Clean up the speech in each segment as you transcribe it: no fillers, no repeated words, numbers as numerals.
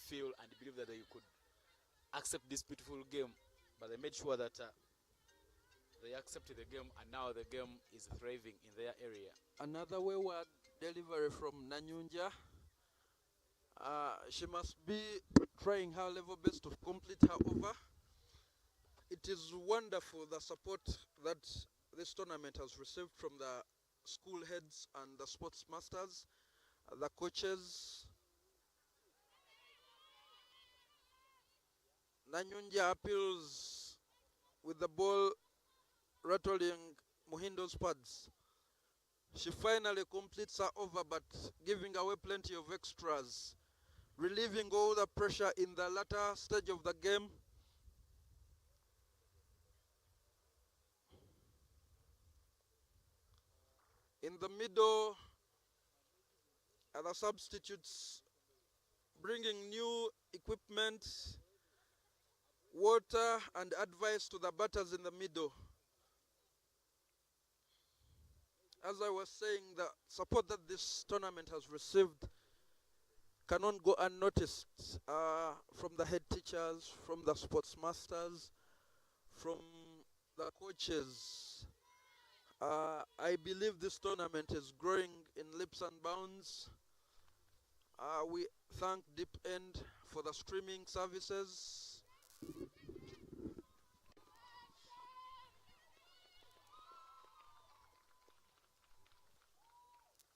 feel and believe that they could accept this beautiful game, but they made sure that they accepted the game, and now the game is thriving in their area. Another wayward delivery from Nanyunja. She must be trying her level best to complete her over. It is wonderful the support that this tournament has received from the school heads and the sports masters, the coaches. Nanyunja appeals with the ball rattling Muhindo's pads. She finally completes her over, but giving away plenty of extras, relieving all the pressure in the latter stage of the game. In the middle, the substitutes bringing new equipment, water, and advice to the batters in the middle. As I was saying, the support that this tournament has received cannot go unnoticed from the head teachers, from the sports masters, from the coaches. I believe this tournament is growing in leaps and bounds. We thank Deepend for the streaming services.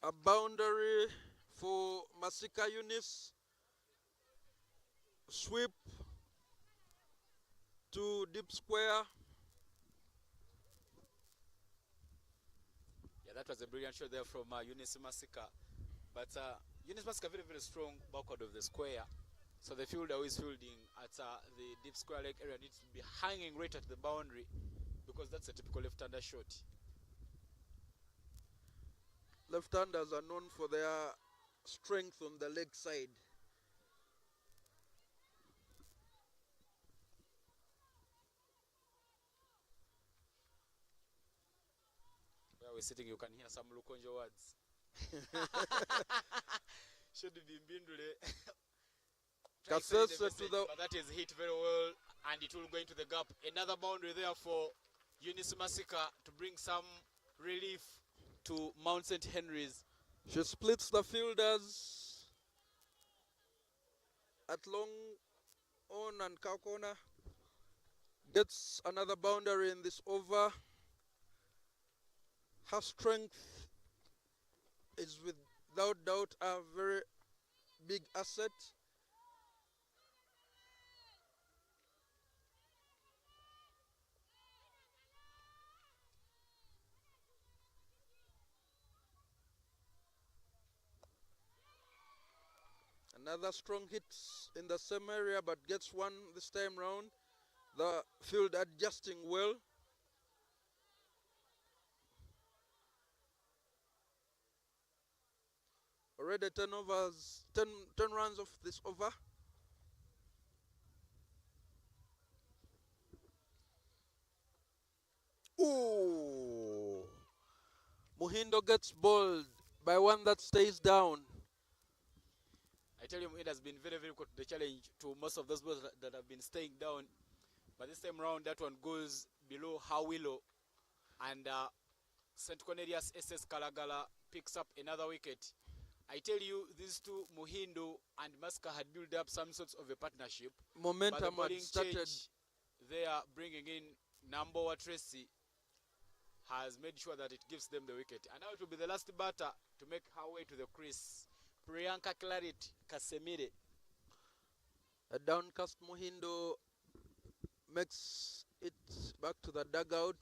A boundary for Masika Eunice. Sweep to deep square. Yeah, that was a brilliant shot there from Eunice Masika. But Eunice Masika very, very strong backward of the square. So the fielder who is fielding at the deep square leg area needs to be hanging right at the boundary, because that's a typical left-hander shot. Left-handers are known for their strength on the leg side. Where we're sitting, you can hear some Lukonjo words. Should be Mbindule. But that is hit very well, and it will go into the gap. Another boundary there for Eunice Masika to bring some relief to Mount St. Henry's. She splits the fielders at long on and cow corner. Gets another boundary in this over. Her strength is without doubt a very big asset. Another strong hit in the same area, but gets one this time round. The field adjusting well. Already 10 runs off this over. Ooh! Muhindo gets bowled by one that stays down. I tell you, it has been very, very good, the challenge to most of those balls that have been staying down. But this time round, that one goes below Hawilo. And St. Cornelius SS Kalagala picks up another wicket. I tell you, these two, Muhindo and Masika, had built up some sorts of a partnership. Momentum had started. They are bringing in Nambowa Tracy, has made sure that it gives them the wicket. And now it will be the last batter to make her way to the crease. Priyanka Claret Kasemire. A downcast Muhindo makes it back to the dugout.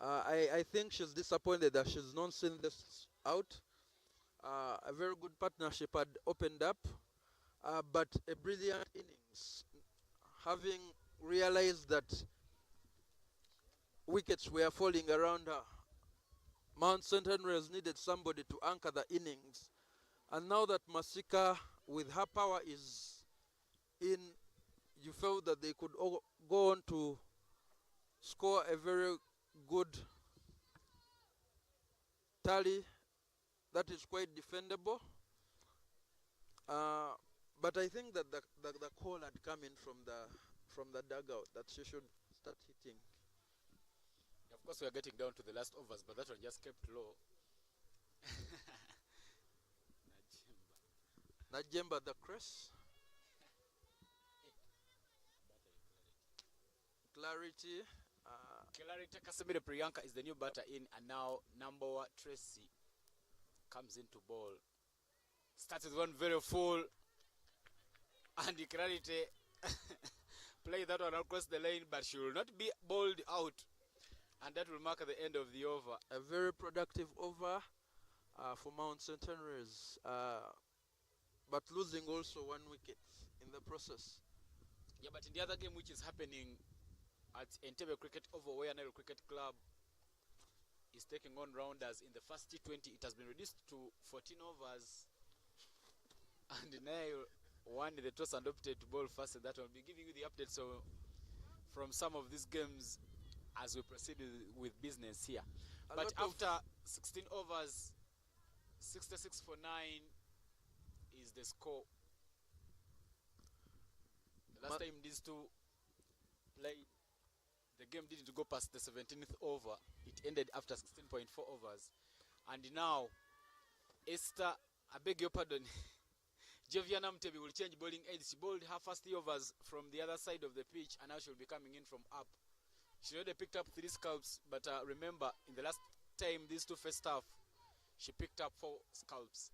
I think she's disappointed that she's not seen this out. A very good partnership had opened up, but a brilliant innings. Having realized that wickets were falling around her, Mount St. Henry has needed somebody to anchor the innings. And now that Masika, with her power, is in, you felt that they could go on to score a very good tally that is quite defendable. But I think that the call had come in from the dugout that she should start hitting. Of course, we are getting down to the last overs, but that one just kept low. Najemba the crest. Clarity. Clarity Kasemire Priyanka is the new batter in, and now number one Tracy comes into ball. Starts with one very full, and the Clarity play that one across the lane, but she will not be bowled out, and that will mark the end of the over. A very productive over for Mount St. Henry's, but losing also 1 wicket in the process. Yeah, but in the other game which is happening at Entebbe Cricket Oval, where Nile Cricket Club is taking on rounders in the first T20, it has been reduced to 14 overs, and Nile won the toss and opted to bowl first, and that will be giving you the updates from some of these games as we proceed with business here. But after 16 overs, 66 for 9 is the score. The last time these two played, the game didn't go past the 17th over. It ended after 16.4 overs. And now, Esther, I beg your pardon, Joviana Mtebi will change bowling ends. She bowled her first 3 overs from the other side of the pitch, and now she will be coming in from up. She already picked up 3 scalps, but remember, in the last time these two faced off, she picked up 4 scalps.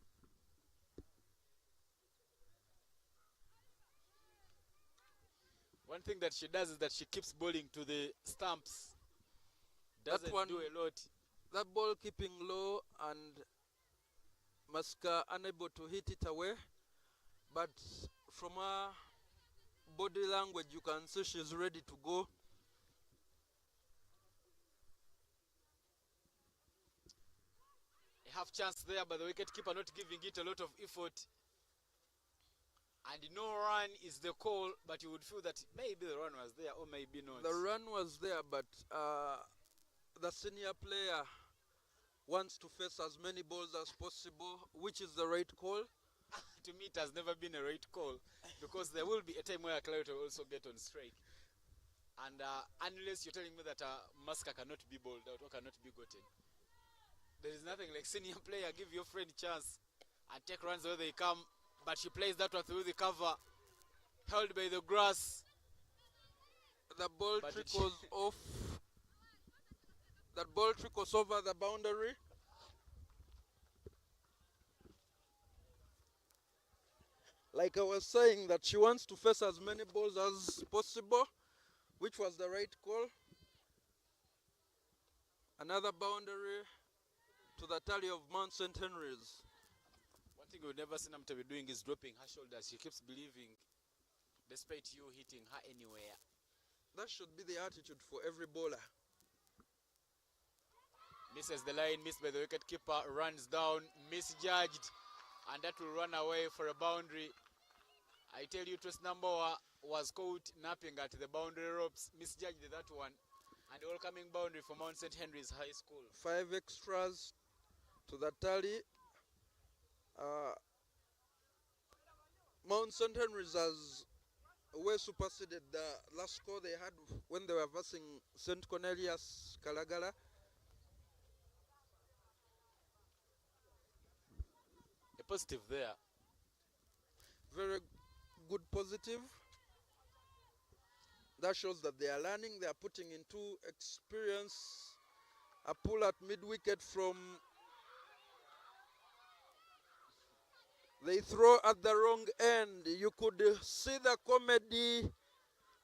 One thing that she does is that she keeps bowling to the stumps. Doesn't do a lot. That ball keeping low and Masika unable to hit it away. But from her body language, you can see she's ready to go. A half chance there, but the wicketkeeper not giving it a lot of effort. And no run is the call, but you would feel that maybe the run was there or maybe not. The run was there, but the senior player wants to face as many balls as possible, which is the right call. To me, it has never been a right call, because there will be a time where Clarity will also get on strike. And unless you're telling me that Masika cannot be bowled out or cannot be gotten, there is nothing like senior player, give your friend a chance and take runs where they come. But she plays that one through the cover, held by the grass. The ball trickles off. That ball trickles over the boundary. Like I was saying, that she wants to face as many balls as possible, which was the right call. Another boundary to the tally of Mount St. Henry's. One thing we've never seen Namtebi doing is dropping her shoulders. She keeps believing, despite you hitting her anywhere. That should be the attitude for every bowler. Misses the line, missed by the wicketkeeper, runs down, misjudged, and that will run away for a boundary. I tell you, Trace Namboa was caught napping at the boundary ropes, misjudged that one, and all coming boundary for Mount St. Henry's High School. 5 extras to the tally. Mount St. Henry's has way superseded the last score they had when they were versing St. Cornelius Kalagala. A positive there. Very good positive. That shows that they are learning, they are putting into experience. A pull at mid-wicket from... They throw at the wrong end. You could see the comedy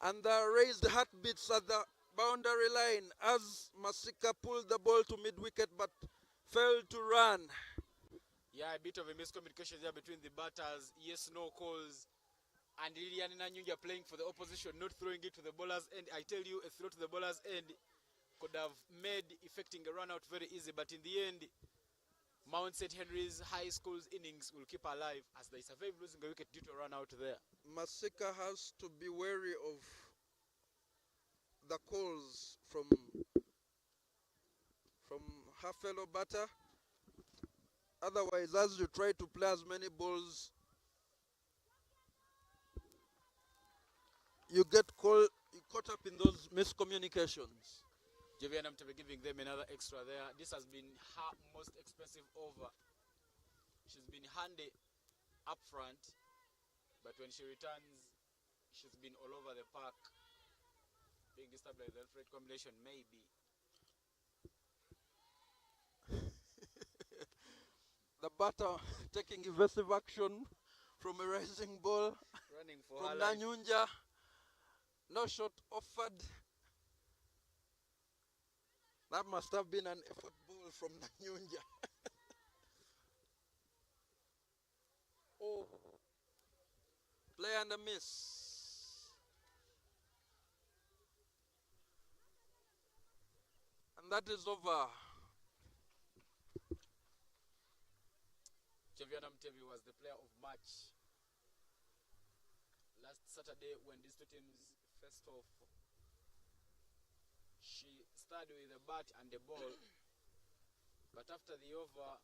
and the raised heartbeats at the boundary line as Masika pulled the ball to mid-wicket but failed to run. Yeah, a bit of a miscommunication there between the batters. Yes, no calls. And Lilian Nanyunja playing for the opposition, not throwing it to the bowler's end. I tell you, a throw to the bowler's end could have made effecting a run out very easy, but in the end, Mount St. Henry's High School's innings will keep alive as they survive losing a wicket due to a run out there. Masika has to be wary of the calls from her fellow batter. Otherwise, as you try to play as many balls you get caught up in those miscommunications. Jovi Namtebe giving them another extra there. This has been her most expensive over. She's been handy up front, but when she returns, she's been all over the park, being disturbed by the left-right combination, maybe. The batter taking evasive action from a rising ball. Running for from her life. Nanyunja. No shot offered. That must have been an effort ball from Nanyunja. Oh. Play and a miss. And that is over. Joviana Mtevi was the player of match last Saturday when these two teams faced off. She started with a bat and a ball, but after the over,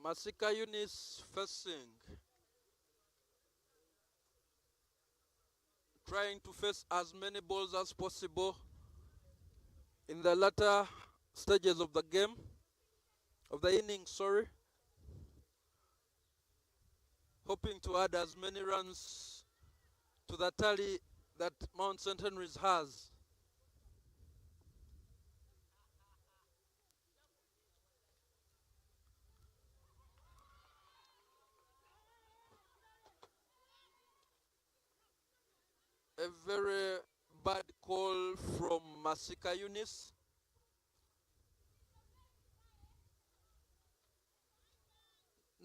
Masika Yunis facing. Trying to face as many balls as possible in the latter stages of the game, of the inning, sorry. Hoping to add as many runs to the tally that Mount St. Henry's has. A very bad call from Masika Yunis.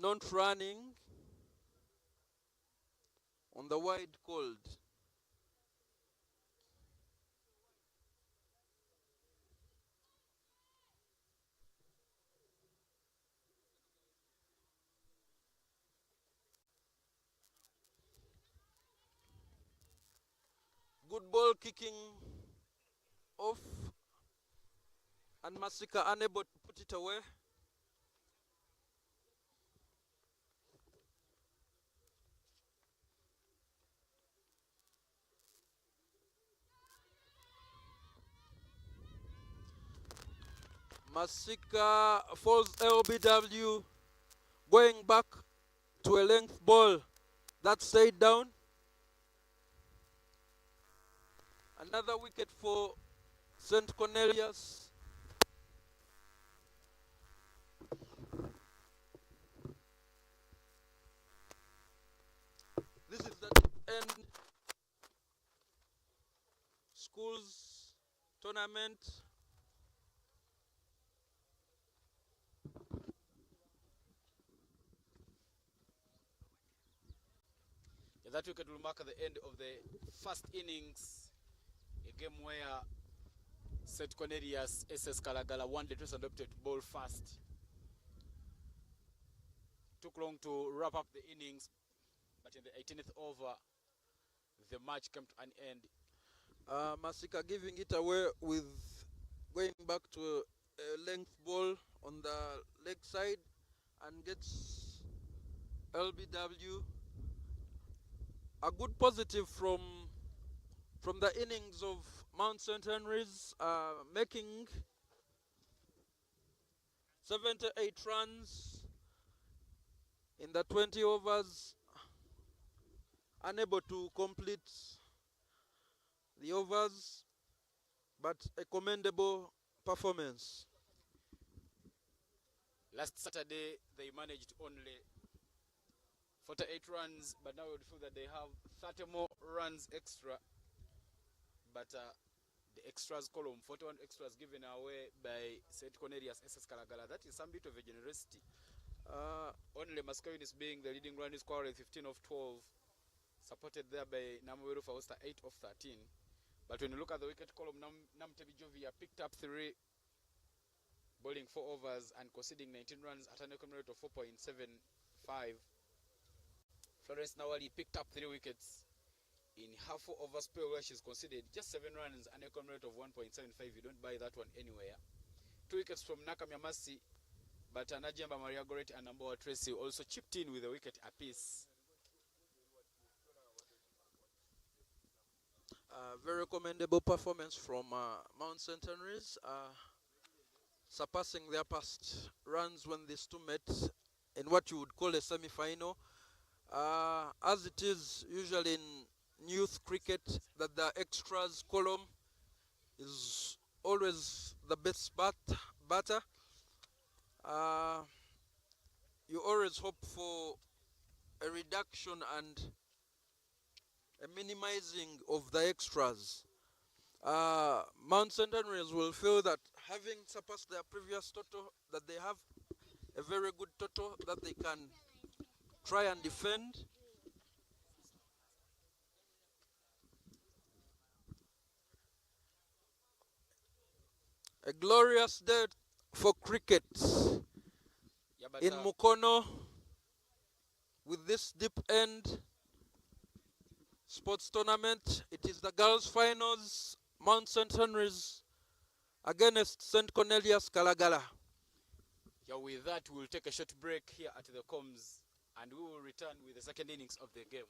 Not running on the wide called. Good ball kicking off, and Masika unable to put it away. Masika falls LBW, going back to a length ball that stayed down. Another wicket for St. Cornelius. This is the Deepend schools tournament. that wicket will mark the end of the first innings, a game where St. Cornelius SS Kalagala won the toss and opted to bowl first. Took long to wrap up the innings, but in the 18th over, the match came to an end. Masika giving it away with going back to a length ball on the leg side and gets LBW. A good positive from the innings of Mount St. Henry's, making 78 runs in the 20 overs, unable to complete the overs, but a commendable performance. Last Saturday, they managed only 48 runs, but now we would feel that they have 30 more runs extra. But the extras column, 41 extras given away by St. Cornelius SS Kalagala. That is some bit of a generosity. Only Mascawin is being the leading run scorer with 15 of 12, supported there by Namuweru Fausta 8 of 13. But when you look at the wicket column, Namtebi Jovia picked up 3, bowling 4 overs and conceding 19 runs at an economic rate of 4.75. Florence Nawali picked up 3 wickets in half over spell where she's conceded just 7 runs and a rate of 1.75. You don't buy that one anywhere. 2 wickets from Nakamyamasi, but Najamba Maria Goretti and Namboa Tracy also chipped in with a wicket apiece. Very commendable performance from Mount St. Henry's, surpassing their past runs when these two met in what you would call a semi-final. As it is usually in youth cricket, that the extras column is always the best batter. You always hope for a reduction and a minimizing of the extras. Mount St. Henry's will feel that having surpassed their previous total, that they have a very good total that they can try and defend. A glorious day for cricket in Mukono with this Deepend sports tournament. It is the girls' finals. Mount St. Henry's against St. Cornelius Kalagala. Yeah, with that, we'll take a short break here at the comms, and we will return with the second innings of the game.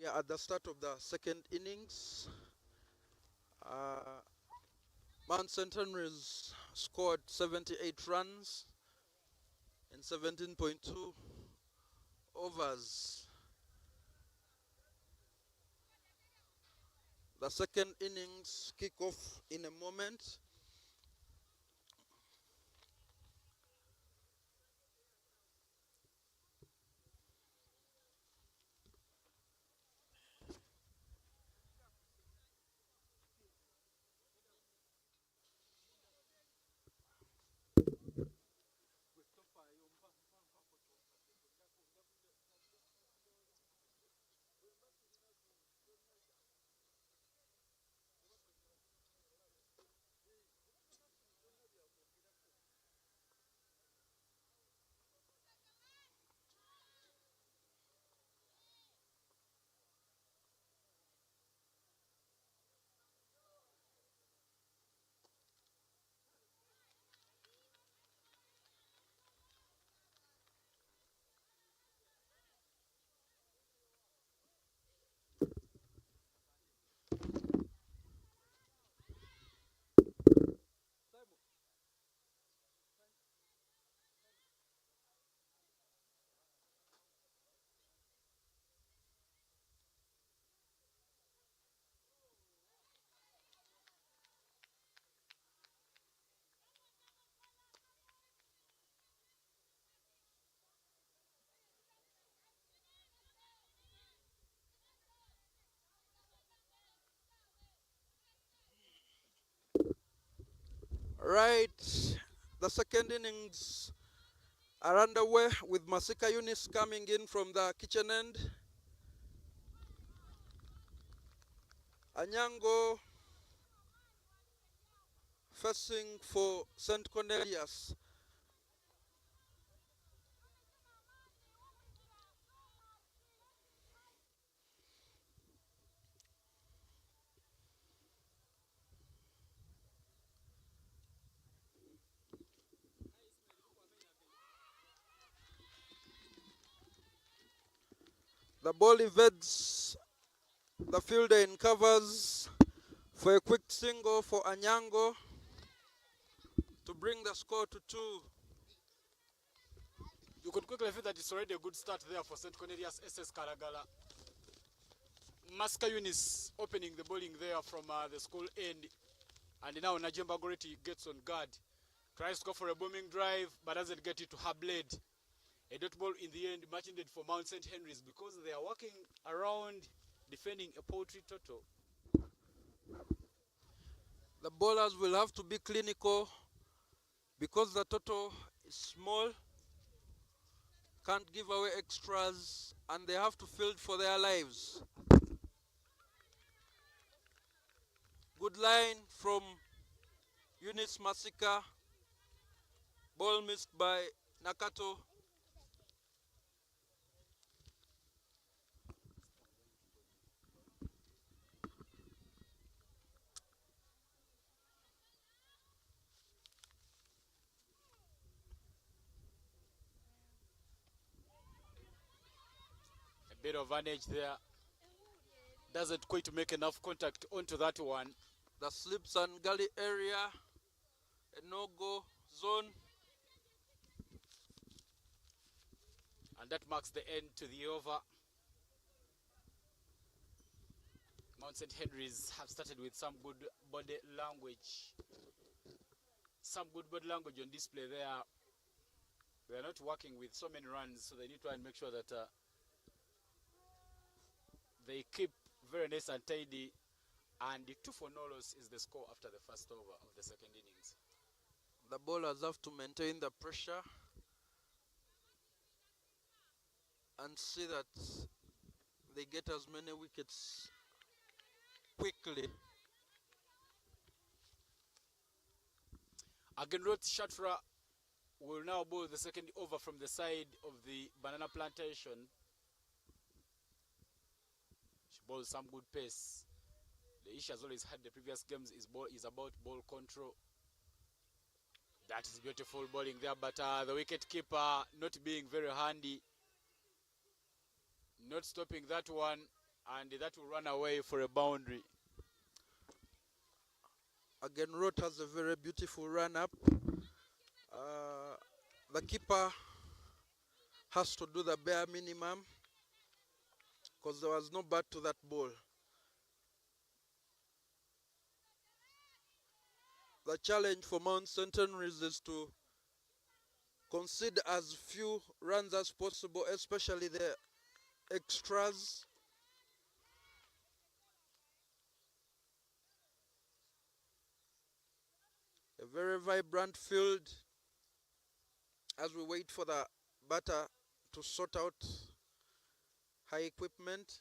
We are at the start of the second innings. Mount St. Henry's scored 78 runs in 17.2 overs. The second innings kick off in a moment. Right, the second innings are underway with Masika Yunis coming in from the kitchen end. Anyango facing for St. Cornelius. The ball evades the fielder in covers for a quick single for Anyango to bring the score to 2. You could quickly feel that it's already a good start there for St. Cornelius SS Karagala. Masika Yunis opening the bowling there from the school end. And now Najemba Goreti gets on guard. Tries to go for a booming drive, but doesn't get it to her blade. A dot ball in the end, much needed for Mount St. Henry's because they are working around defending a poultry total. The bowlers will have to be clinical because the total is small, can't give away extras, and they have to field for their lives. Good line from Eunice Masika. Ball missed by Nakato. A bit of an edge there. Doesn't quite make enough contact onto that one. The slips and gully area, a no-go zone. And that marks the end to the over. Mount St. Henry's have started with some good body language. Some good body language on display there. They are not working with so many runs, so they need to try and make sure that they keep very nice and tidy. And the 2 for no loss is the score after the first over of the second innings. The bowlers have to maintain the pressure and see that they get as many wickets quickly. Agenrot Shatra will now bowl the second over from the side of the banana plantation. She bowls some good pace. The issue has always had the previous games is about ball control. That is beautiful bowling there, but the wicket keeper not being very handy. Not stopping that one, And that will run away for a boundary. Again, Roth has a very beautiful run up. The keeper has to do the bare minimum because there was no bat to that ball. The challenge for Mount St. Henry's is to concede as few runs as possible, especially the extras. A very vibrant field as we wait for the batter to sort out high equipment.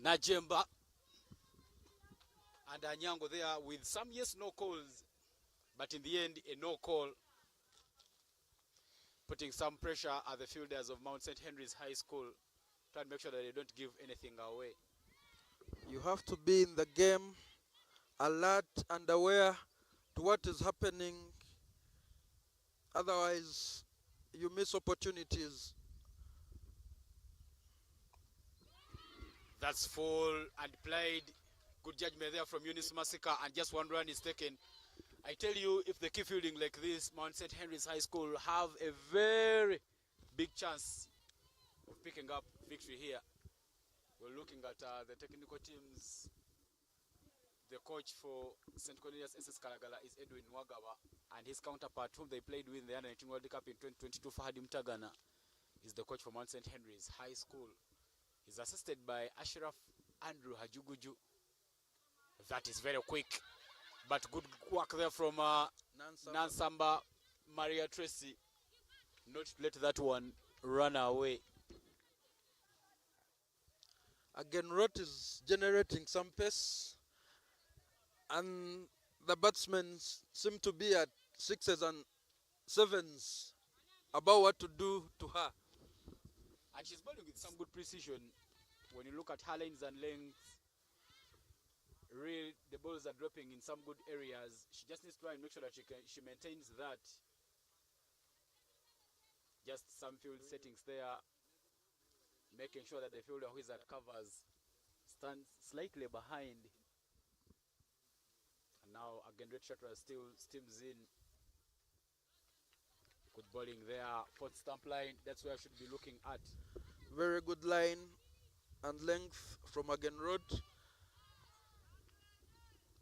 Najemba and Anyango there with some yes, no calls, but in the end, a no call, putting some pressure at the fielders of Mount St. Henry's High School, trying to make sure that they don't give anything away. You have to be in the game, alert and aware to what is happening. Otherwise, you miss opportunities. That's full and played. Good judgment there from Eunice Masika, and just one run is taken. I tell you, if they keep fielding like this, Mount St. Henry's High School have a very big chance of picking up victory here. We're looking at the technical teams. The coach for St. Cornelius SS Kalagala is Edwin Wagawa, and his counterpart, whom they played with in the Under-19 World Cup in 2022, Fahadi Mtagana, is the coach for Mount St. Henry's High School. He's assisted by Ashraf Andrew Hajuguju. That is very quick, but good work there from Nansamba Maria Tracy. Not to let that one run away. Again, Roth is generating some pace, and the batsmen seem to be at 6s and 7s about what to do to her. And she's bowling with some good precision. When you look at her lanes and lengths, really the balls are dropping in some good areas. She just needs to try and make sure that she maintains that. Just some field settings there, making sure that the fielder who is at covers stands slightly behind. And now again, Red Shutter still steams in. Good bowling there, fourth stump line. That's where I should be looking at. Very good line and length from Again Roth.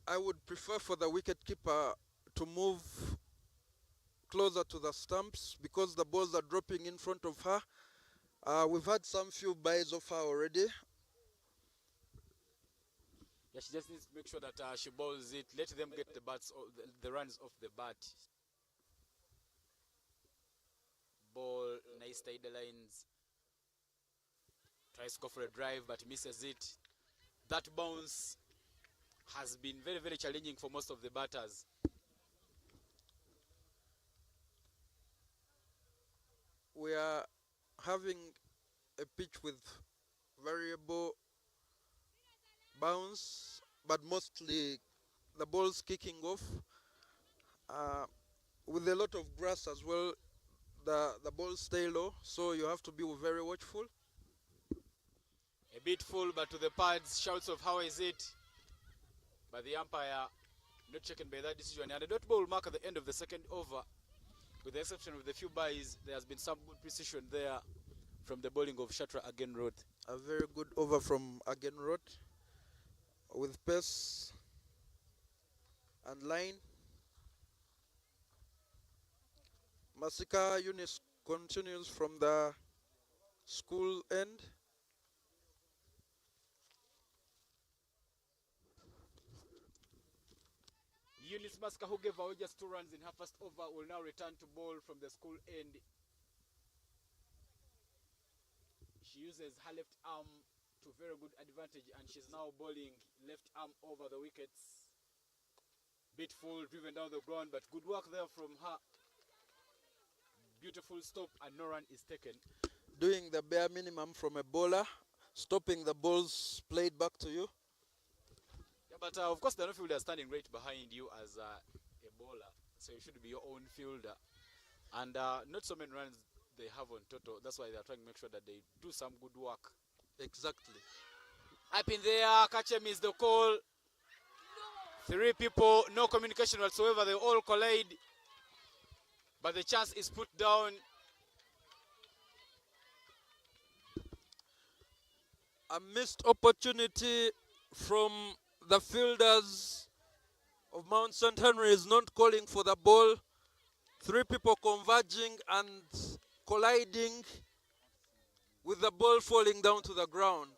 I would prefer for the wicketkeeper to move closer to the stumps because the balls are dropping in front of her. We've had some few buys of her already. Yeah, she just needs to make sure that she bowls it. Let them get the bats, the runs off the bat. Ball, nice tight lines. Tries to go for a drive, but misses it. That bounce has been very, very challenging for most of the batters. We are having a pitch with variable bounce, but mostly the ball's kicking off. With a lot of grass as well, the balls stay low, so you have to be very watchful. A bit full, but to the pads, shouts of how is it? But the umpire not shaken by that decision. And the dot ball mark at the end of the second over. With the exception of the few buys, there has been some good precision there from the bowling of Shatra Again Roth. A very good over from Again Roth with pace and line. Masika Eunice continues from the school end. Eunice Masika, who gave away just 2 runs in her first over, will now return to bowl from the school end. She uses her left arm to very good advantage, and she's now bowling left arm over the wickets. Bit full, driven down the ground, but good work there from her. Beautiful stop, and no run is taken. Doing the bare minimum from a bowler, stopping the balls played back to you. Yeah, but of course the no fielder standing right behind you as a bowler, so you should be your own fielder. And not so many runs they have on total. That's why they are trying to make sure that they do some good work. Exactly. Up in there, Kachem is the call. 3 people, no communication whatsoever. They all collide, but the chance is put down. A missed opportunity from the fielders of Mount St. Henry is not calling for the ball. 3 people converging and colliding with the ball falling down to the ground.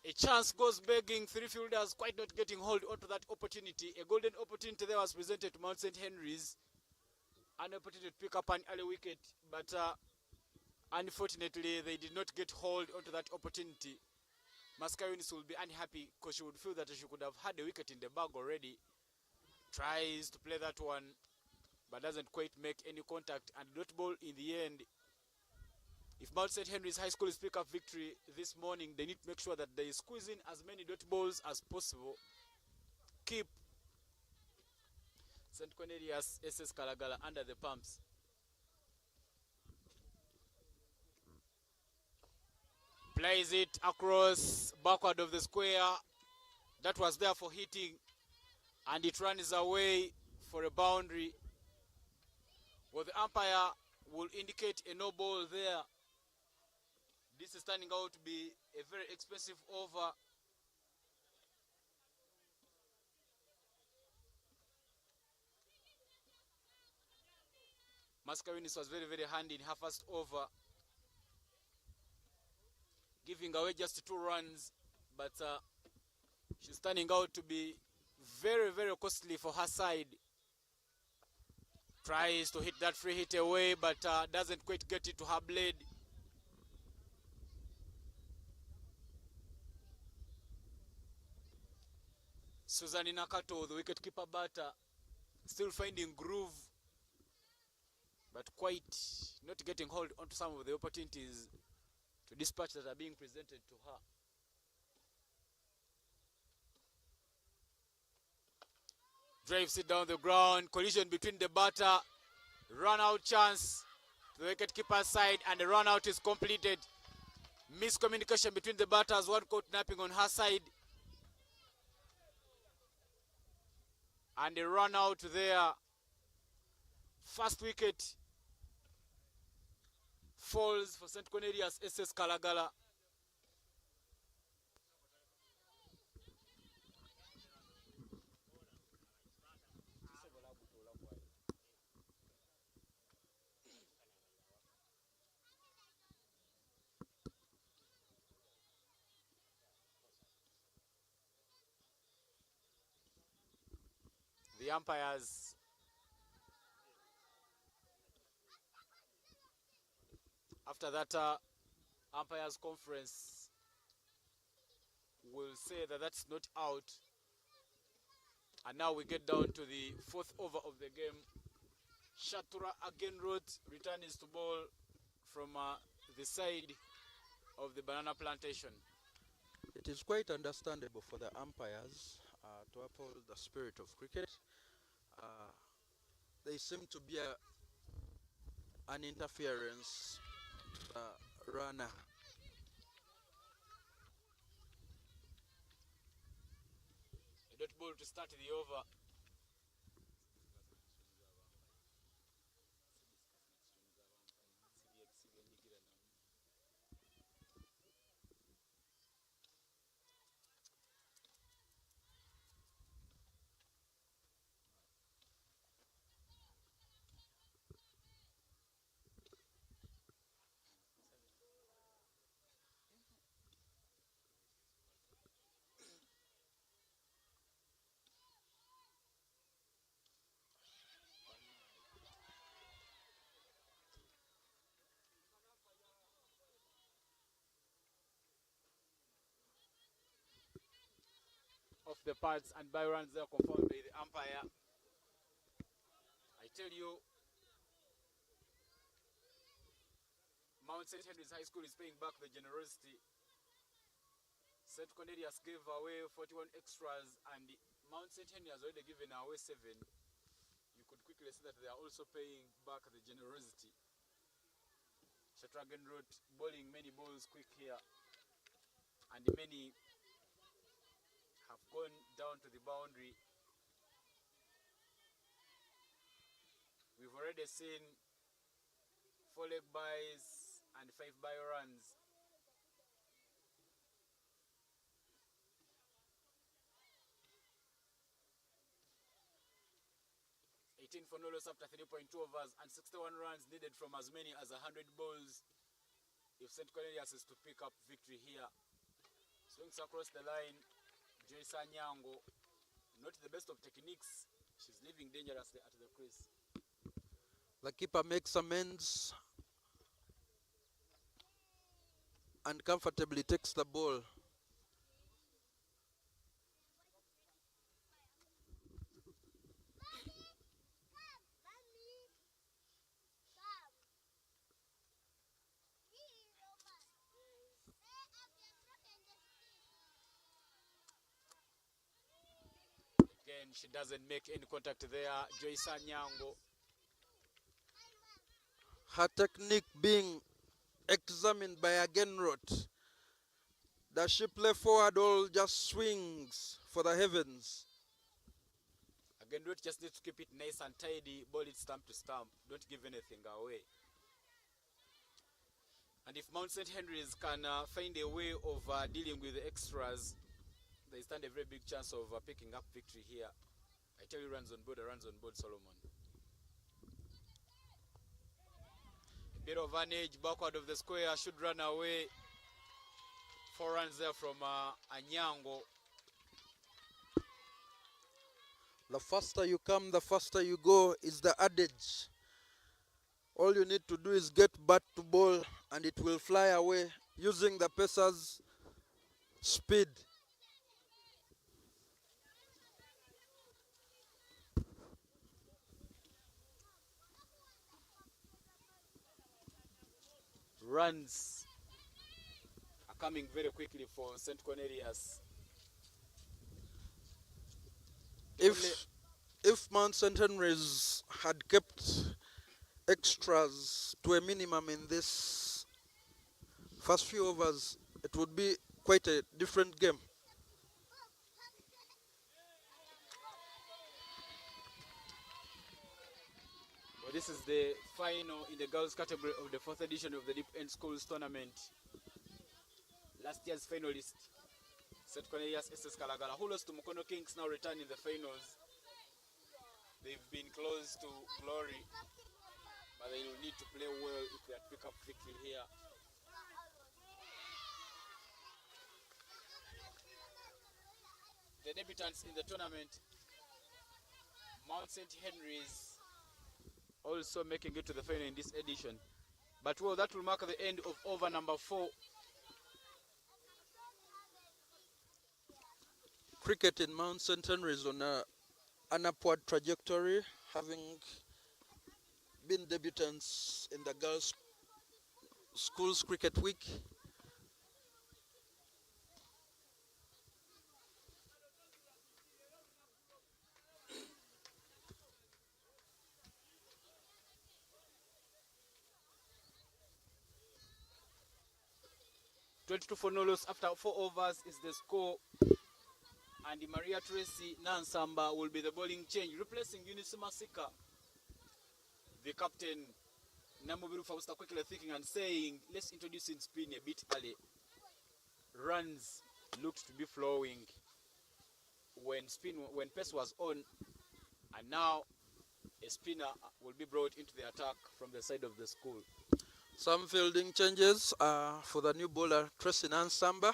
A chance goes begging. 3 fielders quite not getting hold onto that opportunity. A golden opportunity there was presented to Mount St. Henry's. An opportunity to pick up an early wicket, but unfortunately they did not get hold onto that opportunity. Mascaronis will be unhappy because she would feel that she could have had a wicket in the bag already. Tries to play that one, but doesn't quite make any contact, and dot ball in the end. If Mount St. Henry's High School is pick up victory this morning, they need to make sure that they squeeze in as many dot balls as possible. Keep St. Cornelius SS Kalagala under the pumps. Plays it across backward of the square. That was there for hitting, and it runs away for a boundary. Well, the umpire will indicate a no ball there. This is turning out to be a very expensive over. Mascaronis was very, very handy in her first over, giving away just 2 runs, but she's turning out to be very, very costly for her side. Tries to hit that free hit away, but doesn't quite get it to her blade. Susan Nakato, the wicketkeeper batter, still finding groove, but quite not getting hold onto some of the opportunities to dispatch that are being presented to her. Drives it down the ground, collision between the batter, run out chance to the wicketkeeper's side, and the run out is completed. Miscommunication between the batters, one caught napping on her side, and a run out there. First wicket falls for St. Cornelius SS Kalagala. The umpires after that umpires conference will say that that's not out. And now we get down to the 4th over of the game. Shatura again wrote return is to ball from the side of the banana plantation. It is quite understandable for the umpires to uphold the spirit of cricket. They seem to be an interference runner. A dot ball to start the over. off the pads and by runs there confirmed by the umpire. I tell you, Mount St. Henry's High School is paying back the generosity. St. Cornelius gave away 41 extras and Mount St. Henry has already given away 7. You could quickly see that they are also paying back the generosity. Shatragan wrote bowling many balls quick here and many have gone down to the boundary. We've already seen 4 leg byes and 5 by runs. 18 for Nolos after 3.2 overs and 61 runs needed from as many as 100 balls if St. Cornelius is to pick up victory here. Swings across the line, Joyce Anyango, not the best of techniques. She's living dangerously at the crease. The keeper makes amends and comfortably takes the ball. Again, she doesn't make any contact there, Joyce Anyango. Her technique being examined by Agenrot. Does she play forward or just swings for the heavens? Again, Root just need to keep it nice and tidy, ball it stump to stump, don't give anything away. And if Mount St. Henry's can find a way of dealing with the extras, they stand a very big chance of picking up victory here. I tell you, runs on board, Solomon. A bit of an edge backward of the square, should run away. 4 runs there from Anyango. The faster you come, the faster you go is the adage. All you need to do is get bat to ball and it will fly away using the pacer's speed. Runs are coming very quickly for St. Cornelius. If Mount St. Henry's had kept extras to a minimum in this first few overs, it would be quite a different game. Well, this is the final in the girls category of the 4th edition of the Deepend Schools Tournament. Last year's finalist, St. Cornelius SS Kalagala, who lost to Mukono Kings, now return in the finals. They've been close to glory, but they will need to play well if they pick up victory here. The debutants in the tournament, Mount St. Henry's, also making it to the final in this edition. But well, that will mark the end of over number 4. Cricket in Mount St. Henry's on an upward trajectory, having been debutants in the Girls Schools Cricket Week. .22 for Nolos after 4 overs is the score. And Maria Tracy Nansamba will be the bowling change, replacing Eunice Masika. The captain, Namubiru Fausta, quickly thinking and saying, let's introduce in spin a bit early. Runs looked to be flowing when pace was on, and now a spinner will be brought into the attack from the side of the school. Some fielding changes for the new bowler, Tracy Nansamba.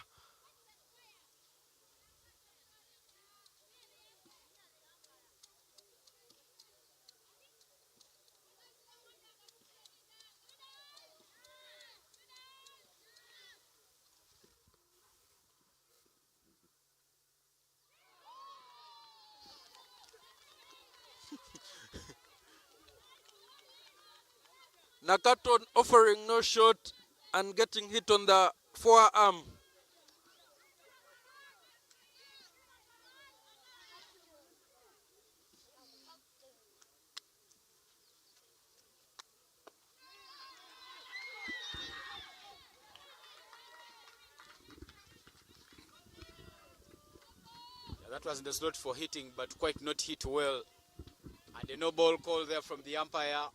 Nakato offering no shot and getting hit on the forearm. Yeah, that was in the slot for hitting, but quite not hit well. And a no ball call there from the umpire.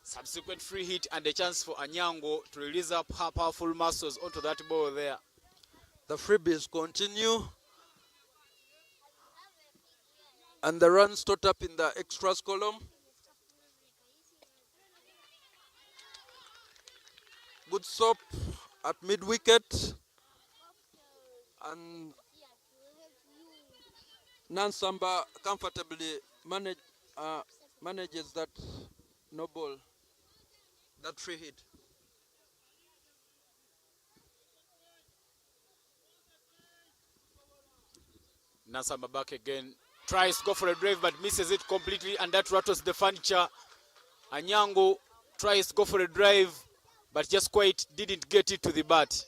Subsequent free hit and a chance for Anyango to release up her powerful muscles onto that ball there. The freebies continue. And the runs tot up in the extras column. Good stop at mid-wicket. And Nansamba comfortably manages that no ball, that free hit. Nansamba back again. Tries to go for a drive but misses it completely, and that rattles the furniture. Anyango tries to go for a drive but just quite didn't get it to the bat.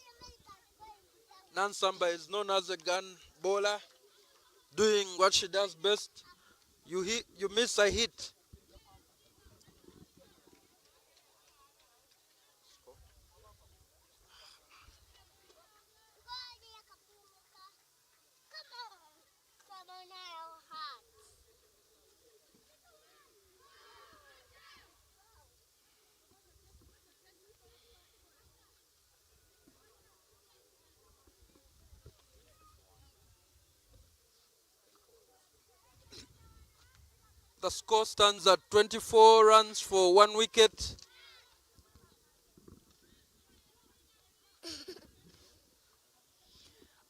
Nansamba is known as a gun bowler, doing what she does best. You miss a hit. The score stands at 24 runs for 1 wicket.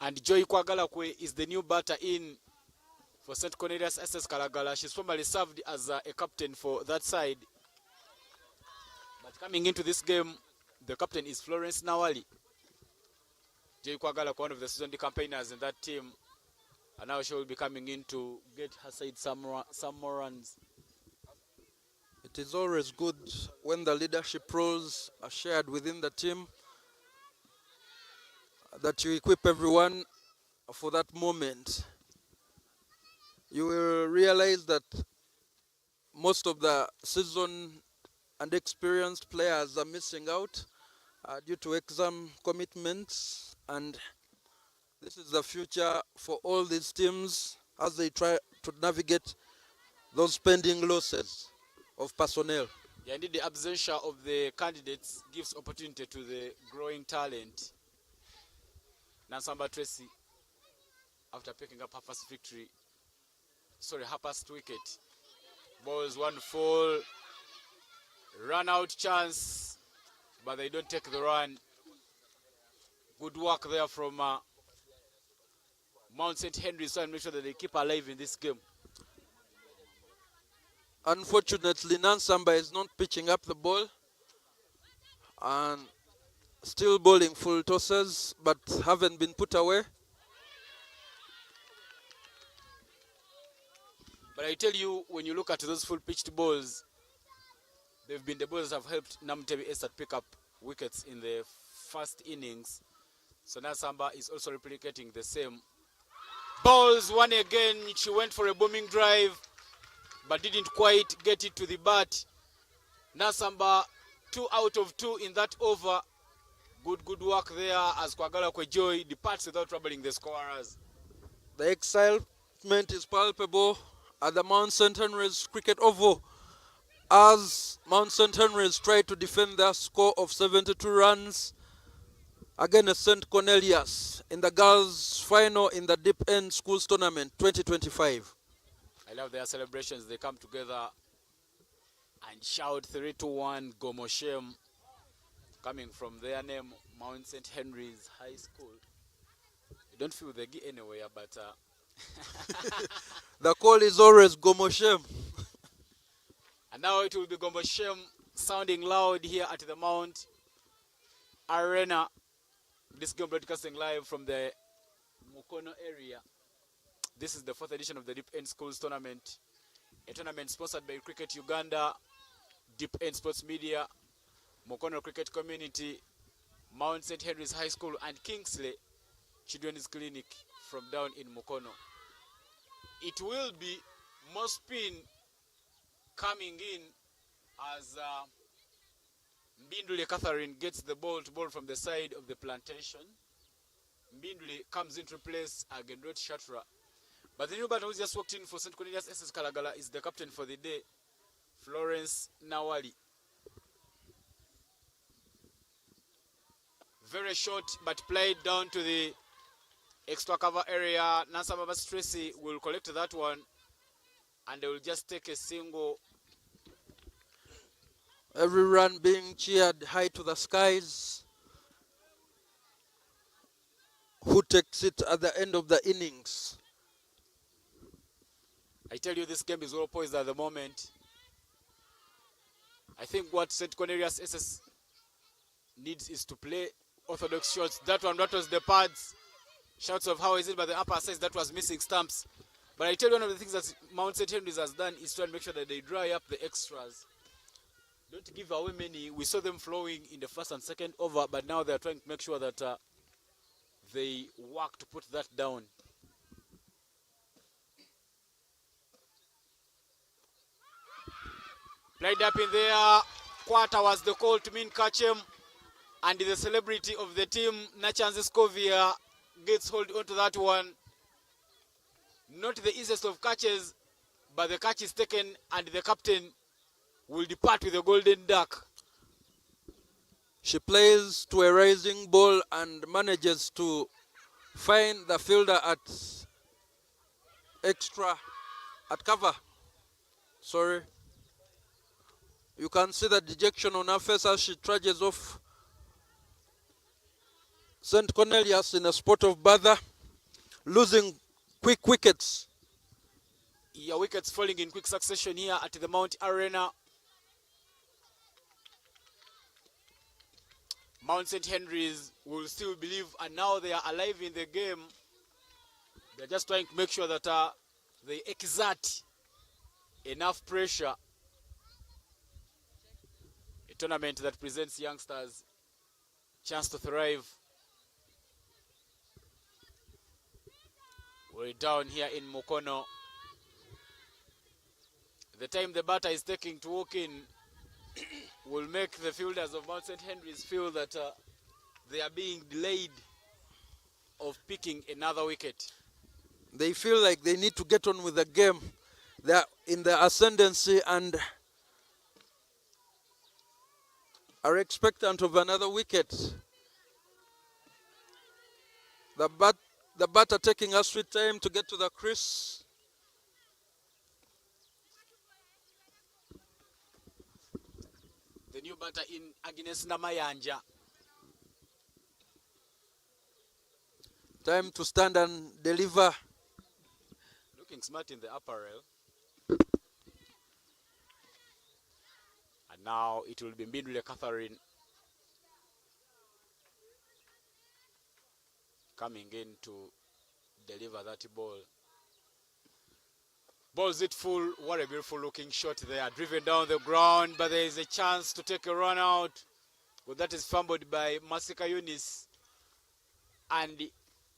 And Joy Kwagalakwe is the new batter in for St. Cornelius SS Kalagala. She's formerly served as a captain for that side. But coming into this game, the captain is Florence Nawali. Joy Kwagalakwe, one of the seasoned campaigners in that team. And now she will be coming in to get her side some more runs. It is always good when the leadership roles are shared within the team, that you equip everyone for that moment. You will realize that most of the seasoned and experienced players are missing out due to exam commitments, and this is the future for all these teams as they try to navigate those pending losses of personnel. Yeah, indeed, the absentia of the candidates gives opportunity to the growing talent. Nansamba Tracy, after picking up her first wicket. Balls one full, run out chance, but they don't take the run. Good work there from Mount St. Henry's, so make sure that they keep alive in this game. Unfortunately, Nansamba is not pitching up the ball and still bowling full tosses, but haven't been put away. But I tell you, when you look at those full pitched balls, they've been the balls that have helped Namtevi Esther pick up wickets in the first innings. So Nansamba is also replicating the same. Balls one again, she went for a booming drive, but didn't quite get it to the bat. Nansamba 2 out of 2 in that over. Good work there as Kwagalakwe Joy departs without troubling the scorers. The excitement is palpable at the Mount St. Henry's Cricket Oval as Mount St. Henry's try to defend their score of 72 runs against St. Cornelius in the girls' final in the Deepend Schools Tournament 2025. I love their celebrations. They come together and shout 3-2-1 Gomoshem, coming from their name, Mount St. Henry's High School. You don't feel the gi anywhere, but the call is always Gomoshem. And now it will be Gomoshem sounding loud here at the Mount Arena. This game broadcasting live from the Mukono area. This is the 4th edition of the Deepend Schools Tournament, a tournament sponsored by Cricket Uganda, Deepend Sports Media, Mukono Cricket Community, Mount St. Henry's High School, and Kingsley Children's Clinic from down in Mukono. It will be more spin coming in as Mbindule Catherine gets the ball from the side of the plantation. Mbindule comes into place against Gendrot Shatra. But the new batter who's just walked in for St. Cornelius SS Kalagala is the captain for the day, Florence Nawali. Very short, but played down to the extra cover area. Nansa Babas Tracy will collect that one, and they will just take a single. Every run being cheered high to the skies. Who takes it at the end of the innings? I tell you, this game is well poised at the moment. I think what St. Cornelius SS needs is to play orthodox shots. That was the pads. Shouts of how is it, but the upper says that was missing stumps. But I tell you, one of the things that Mount St. Henry's has done is try and make sure that they dry up the extras. Don't give away many. We saw them flowing in the first and second over, but now they're trying to make sure that they work to put that down. Played up in there. Quarter was the call to mean catch him. And the celebrity of the team, Nachanze Scovia, gets hold onto that one. Not the easiest of catches, but the catch is taken and the captain will depart with the golden duck. She plays to a rising ball and manages to find the fielder at cover. Sorry. You can see the dejection on her face as she trudges off. St. Cornelius in a spot of bother, losing quick wickets. Yeah, wickets falling in quick succession here at the Mount Arena. Mount St. Henry's will still believe, and now they are alive in the game. They're just trying to make sure that they exert enough pressure. A tournament that presents youngsters chance to thrive. We're down here in Mukono. The time the batter is taking to walk in will make the fielders of Mount St. Henry's feel that they are being delayed of picking another wicket. They feel like they need to get on with the game. They are in the ascendancy and are expectant of another wicket. The batter taking a sweet time to get to the crease. The new batter in Agnes Namayanja. Time to stand and deliver. Looking smart in the apparel. And now it will be Mbindule Catherine coming in to deliver that ball. Ball's it full. What a beautiful looking shot there. Driven down the ground, but there is a chance to take a run out. Well, that is fumbled by Masika Yunis. And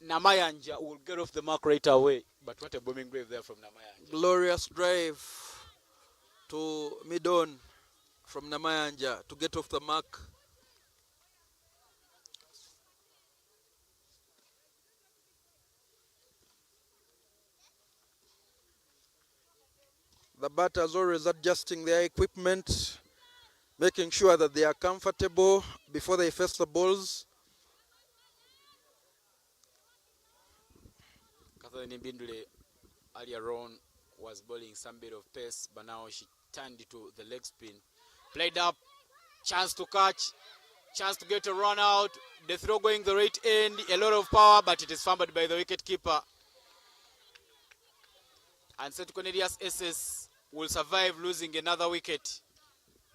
Namayanja will get off the mark right away. But what a booming grave there from Namayanja. Glorious drive to mid-on from Namayanja to get off the mark. The batters always adjusting their equipment, making sure that they are comfortable before they face the balls. Catherine Mbindule earlier on was bowling some bit of pace, but now she turned it to the leg spin. Played up, chance to catch, chance to get a run out. The throw going the right end, a lot of power, but it is fumbled by the wicket keeper. And St. Cornelius SS will survive losing another wicket.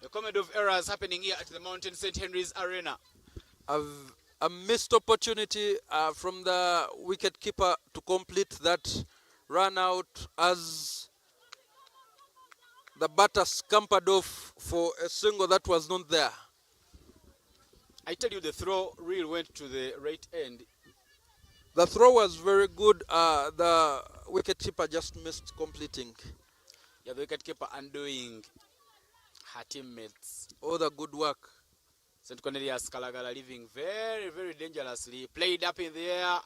A comedy of errors happening here at the Mountain St. Henry's Arena. A missed opportunity from the wicket keeper to complete that run out as the batter scampered off for a single that was not there. I tell you, the throw really went to the right end. The throw was very good. The wicketkeeper just missed completing. Yeah, the wicketkeeper undoing her teammates. All the good work. St. Cornelius Kalagala living very, very dangerously. Played up in the air.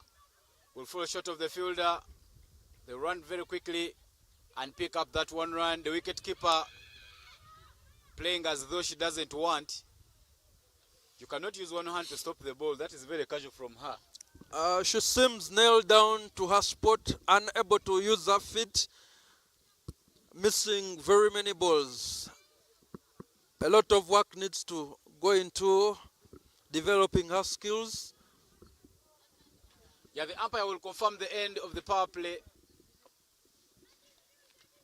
Will fall short of the fielder. They run very quickly and pick up that one run. The wicketkeeper playing as though she doesn't want. You cannot use one hand to stop the ball. That is very casual from her. She seems nailed down to her spot, unable to use her feet, missing very many balls. A lot of work needs to go into developing her skills. Yeah, the umpire will confirm the end of the power play.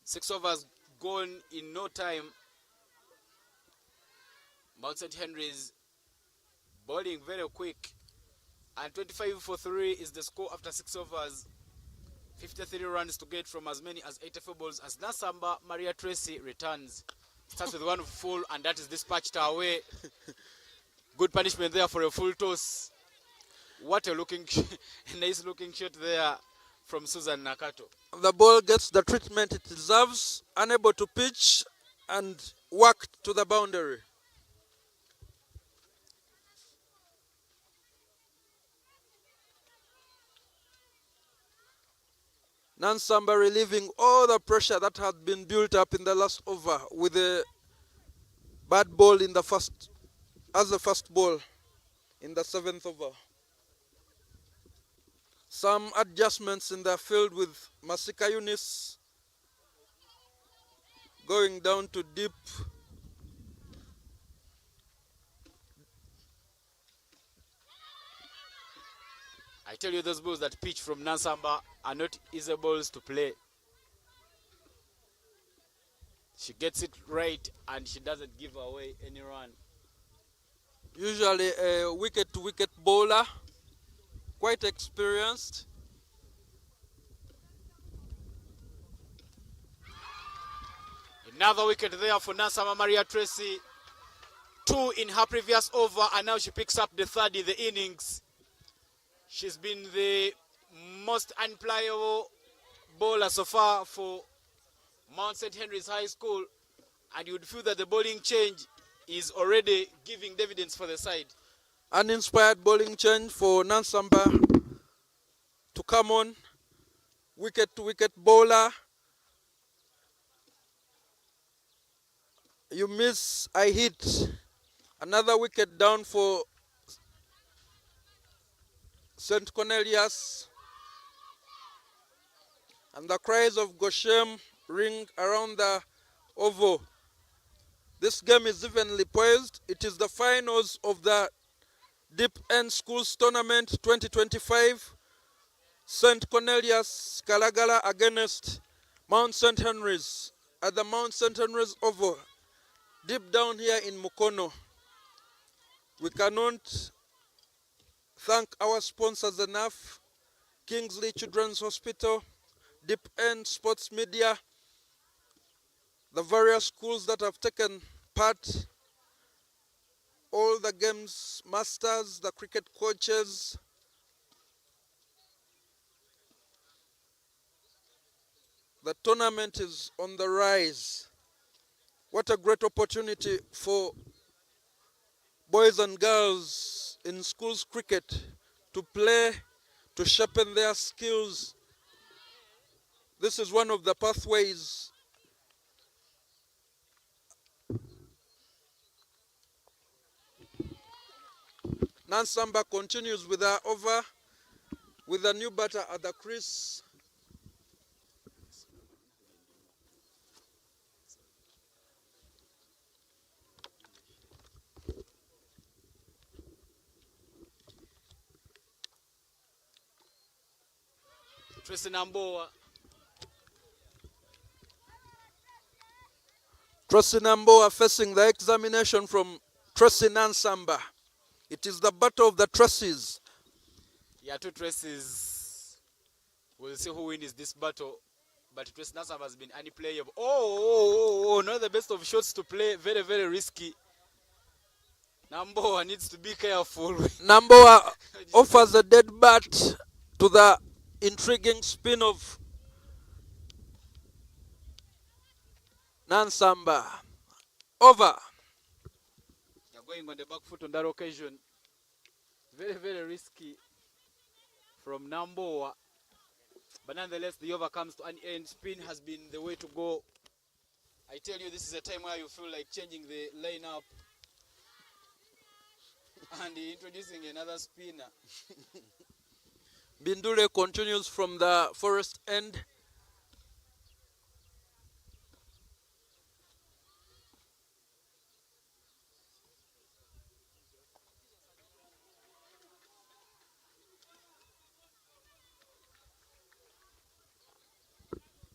6 overs gone in no time. Mount St. Henry's bowling very quick. And 25 for 3 is the score after 6 overs. 53 runs to get from as many as 84 balls as Nasamba Maria Tracy returns. Starts with one full, and that is dispatched away. Good punishment there for a full toss. What a looking, nice looking shot there from Susan Nakato. The ball gets the treatment it deserves, unable to pitch and work to the boundary. Nansamba relieving all the pressure that had been built up in the last over with a bad ball in the first, as the first ball in the 7th over. Some adjustments in the field with Masika Eunice going down to deep. I tell you, those balls that pitch from Nansamba are not easy balls to play. She gets it right and she doesn't give away any run. Usually a wicket-to-wicket bowler, quite experienced. Another wicket there for Nansamba Maria Tracy. 2 in her previous over, and now she picks up the 3rd in the innings. She's been the most unplayable bowler so far for Mount St. Henry's High School, and you would feel that the bowling change is already giving dividends for the side. An inspired bowling change for Nansamba to come on. Wicket-to-wicket bowler. You miss, I hit. Another wicket down for St. Cornelius. And the cries of Goshem ring around the oval. This game is evenly poised. It is the finals of the Deepend Schools Tournament 2025. St. Cornelius Kalagala against Mount St. Henry's at the Mount St. Henry's Oval. Deep down here in Mukono. We cannot thank our sponsors enough. Kingsley Children's Hospital, Deepend Sports Media, the various schools that have taken part, all the games masters, the cricket coaches. The tournament is on the rise. What a great opportunity for boys and girls in schools cricket to play, to sharpen their skills. This is one of the pathways. Nansamba continues with her over with a new batter at the crease. Tracy Namboa. Tracy Namboa facing the examination from Tracy Nansamba. It is the battle of the Tracies. Yeah, 2 Tracies. We'll see who wins this battle. But Tracy Nansamba has been unplayable. Oh, not the best of shots to play. Very, very risky. Namboa needs to be careful. Namboa offers a dead bat to the intriguing spin of Nansamba. Over. You're going on the back foot on that occasion. Very, very risky from Namboa. But nonetheless, the over comes to an end. Spin has been the way to go. I tell you, this is a time where you feel like changing the lineup and introducing another spinner. Bindule continues from the forest end.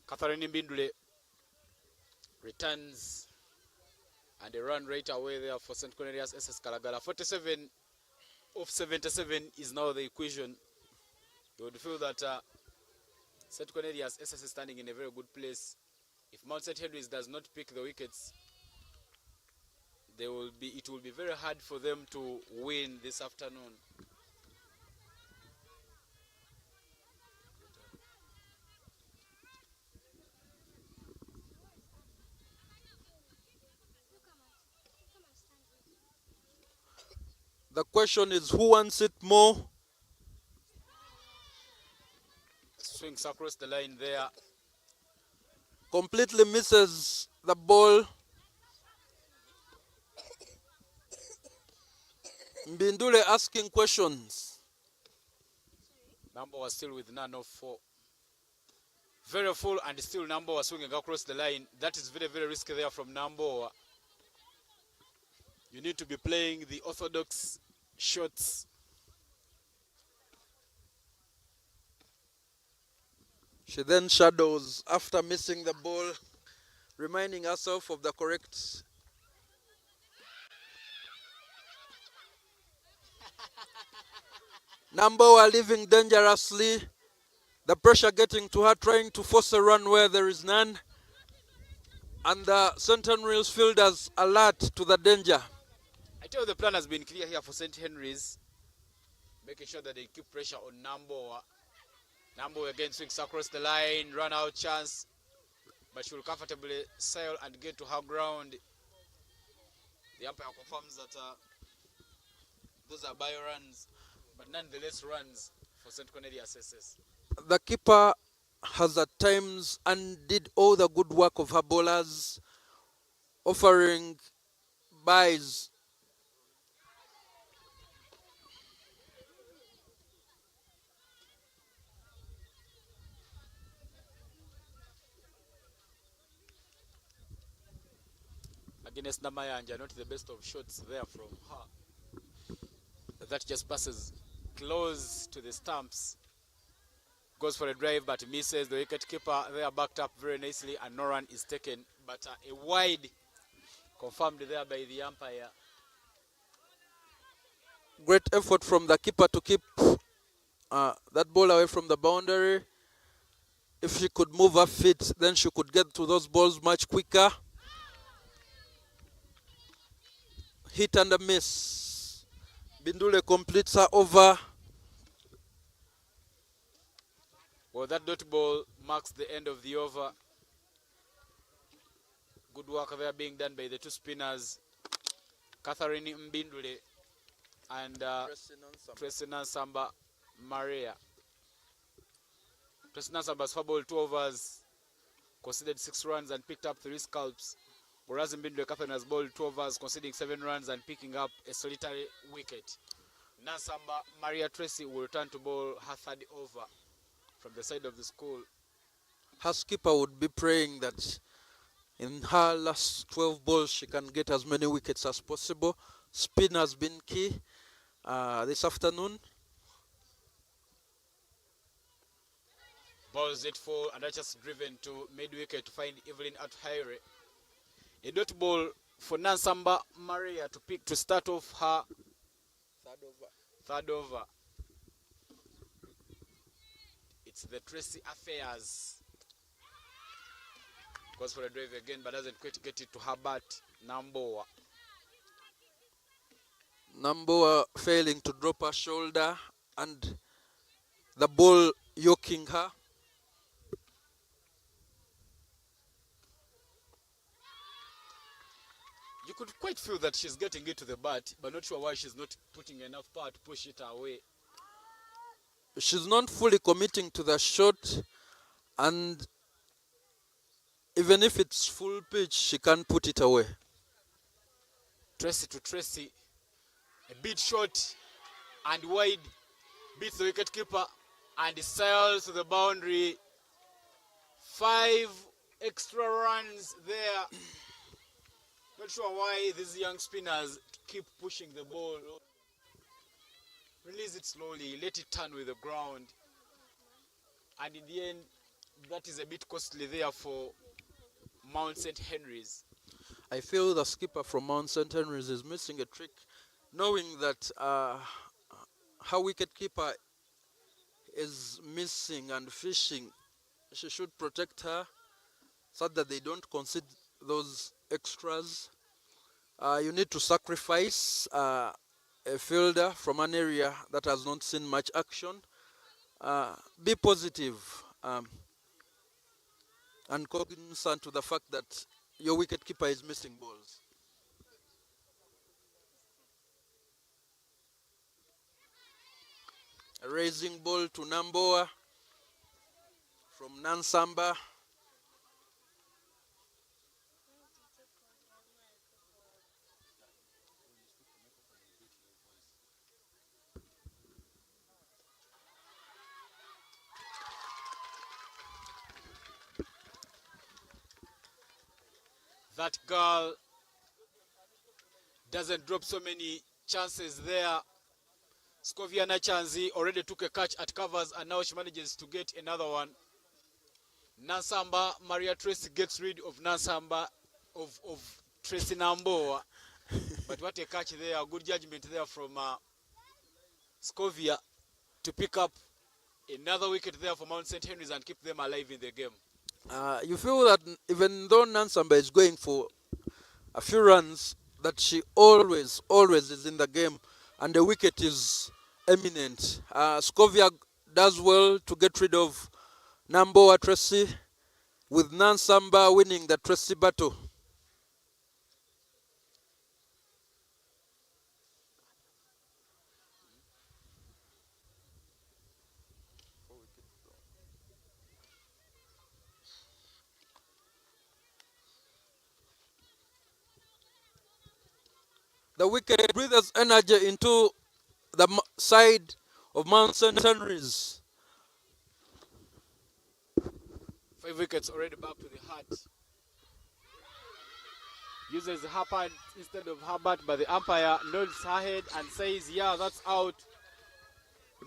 Catherine Bindule returns and a run right away there for St. Cornelius SS Kalagala. 47 of 77 is now the equation. You would feel that St. Cornelius SS is standing in a very good place. If Mount St. Henry's does not pick the wickets, it will be very hard for them to win this afternoon. The question is, who wants it more? Swings across the line there. Completely misses the ball. Bindule asking questions. Number was still with none of 4. Very full, and still Nambo was swinging across the line. That is very, very risky there from Nambo. You need to be playing the orthodox shots. She then shadows after missing the ball, reminding herself of the correct. Namboa living dangerously. The pressure getting to her, trying to force a run where there is none. And the St. Henry's fielders alert to the danger. I tell you, the plan has been clear here for St. Henry's, making sure that they keep pressure on Namboa. Namboa again swings across the line, run out chance, but she will comfortably sail and get to her ground. The umpire confirms that those are bio runs, but nonetheless runs for St. Cornelius SS. The keeper has at times undid all the good work of her bowlers, offering buys. Against Namayanja, not the best of shots there from her. That just passes close to the stumps. Goes for a drive but misses. The wicket keeper there backed up very nicely and no run is taken. But a wide confirmed there by the umpire. Great effort from the keeper to keep that ball away from the boundary. If she could move her feet, then she could get to those balls much quicker. Hit and a miss. Bindule completes her over. Well, that dot ball marks the end of the over. Good work there being done by the two spinners, Catherine Mbindule and Tracy Nansamba Maria. Tracy Nansamba has bowled 2 overs, conceded 6 runs and picked up 3 scalps. Whereas Mbindule Catherine has bowled 2 overs, conceding 7 runs and picking up a solitary wicket. Nansamba Maria Tracy will return to bowl her 3rd over from the side of the school. Her skipper would be praying that in her last 12 balls she can get as many wickets as possible. Spin has been key this afternoon. Balls it full and that's just driven to mid-wicket to find Evelyn at Haire. A dot ball for Nansamba Maria to pick to start off her 3rd over. It's the Tracy affairs. Goes for a drive again, but doesn't quite get it to her bat. Namboa. Namboa failing to drop her shoulder and the ball yoking her. You could quite feel that she's getting it to the bat, but not sure why she's not putting enough power to push it away. She's not fully committing to the shot, and even if it's full pitch, she can't put it away. Tracy to Tracy. A bit short and wide. Beats the wicketkeeper and sails to the boundary. 5 extra runs there. Not sure why these young spinners keep pushing the ball. Release it slowly, let it turn with the ground. And in the end, that is a bit costly there for Mount St. Henry's. I feel the skipper from Mount St. Henry's is missing a trick, knowing that her wicketkeeper is missing and fishing. She should protect her so that they don't concede those extras. You need to sacrifice a fielder from an area that has not seen much action. Be positive and cognizant to the fact that your wicketkeeper is missing balls. A raising ball to Namboa from Nansamba. That girl doesn't drop so many chances there. Scovia Nachanzi already took a catch at covers and now she manages to get another one. Nansamba, Maria Tracy gets rid of Nansamba, of Tracy Namboa. But what a catch there, good judgment there from Scovia to pick up another wicket there for Mount St. Henry's and keep them alive in the game. You feel that even though Nansamba is going for a few runs, that she always is in the game and the wicket is eminent. Scovia does well to get rid of Namboa Tracy, with Nansamba winning the Tracy battle. The wicket breathes energy into the side of Mount St. Henry's. 5 wickets already back to the heart. Uses Harper instead of Herbert, but the umpire nods her head and says, yeah, that's out.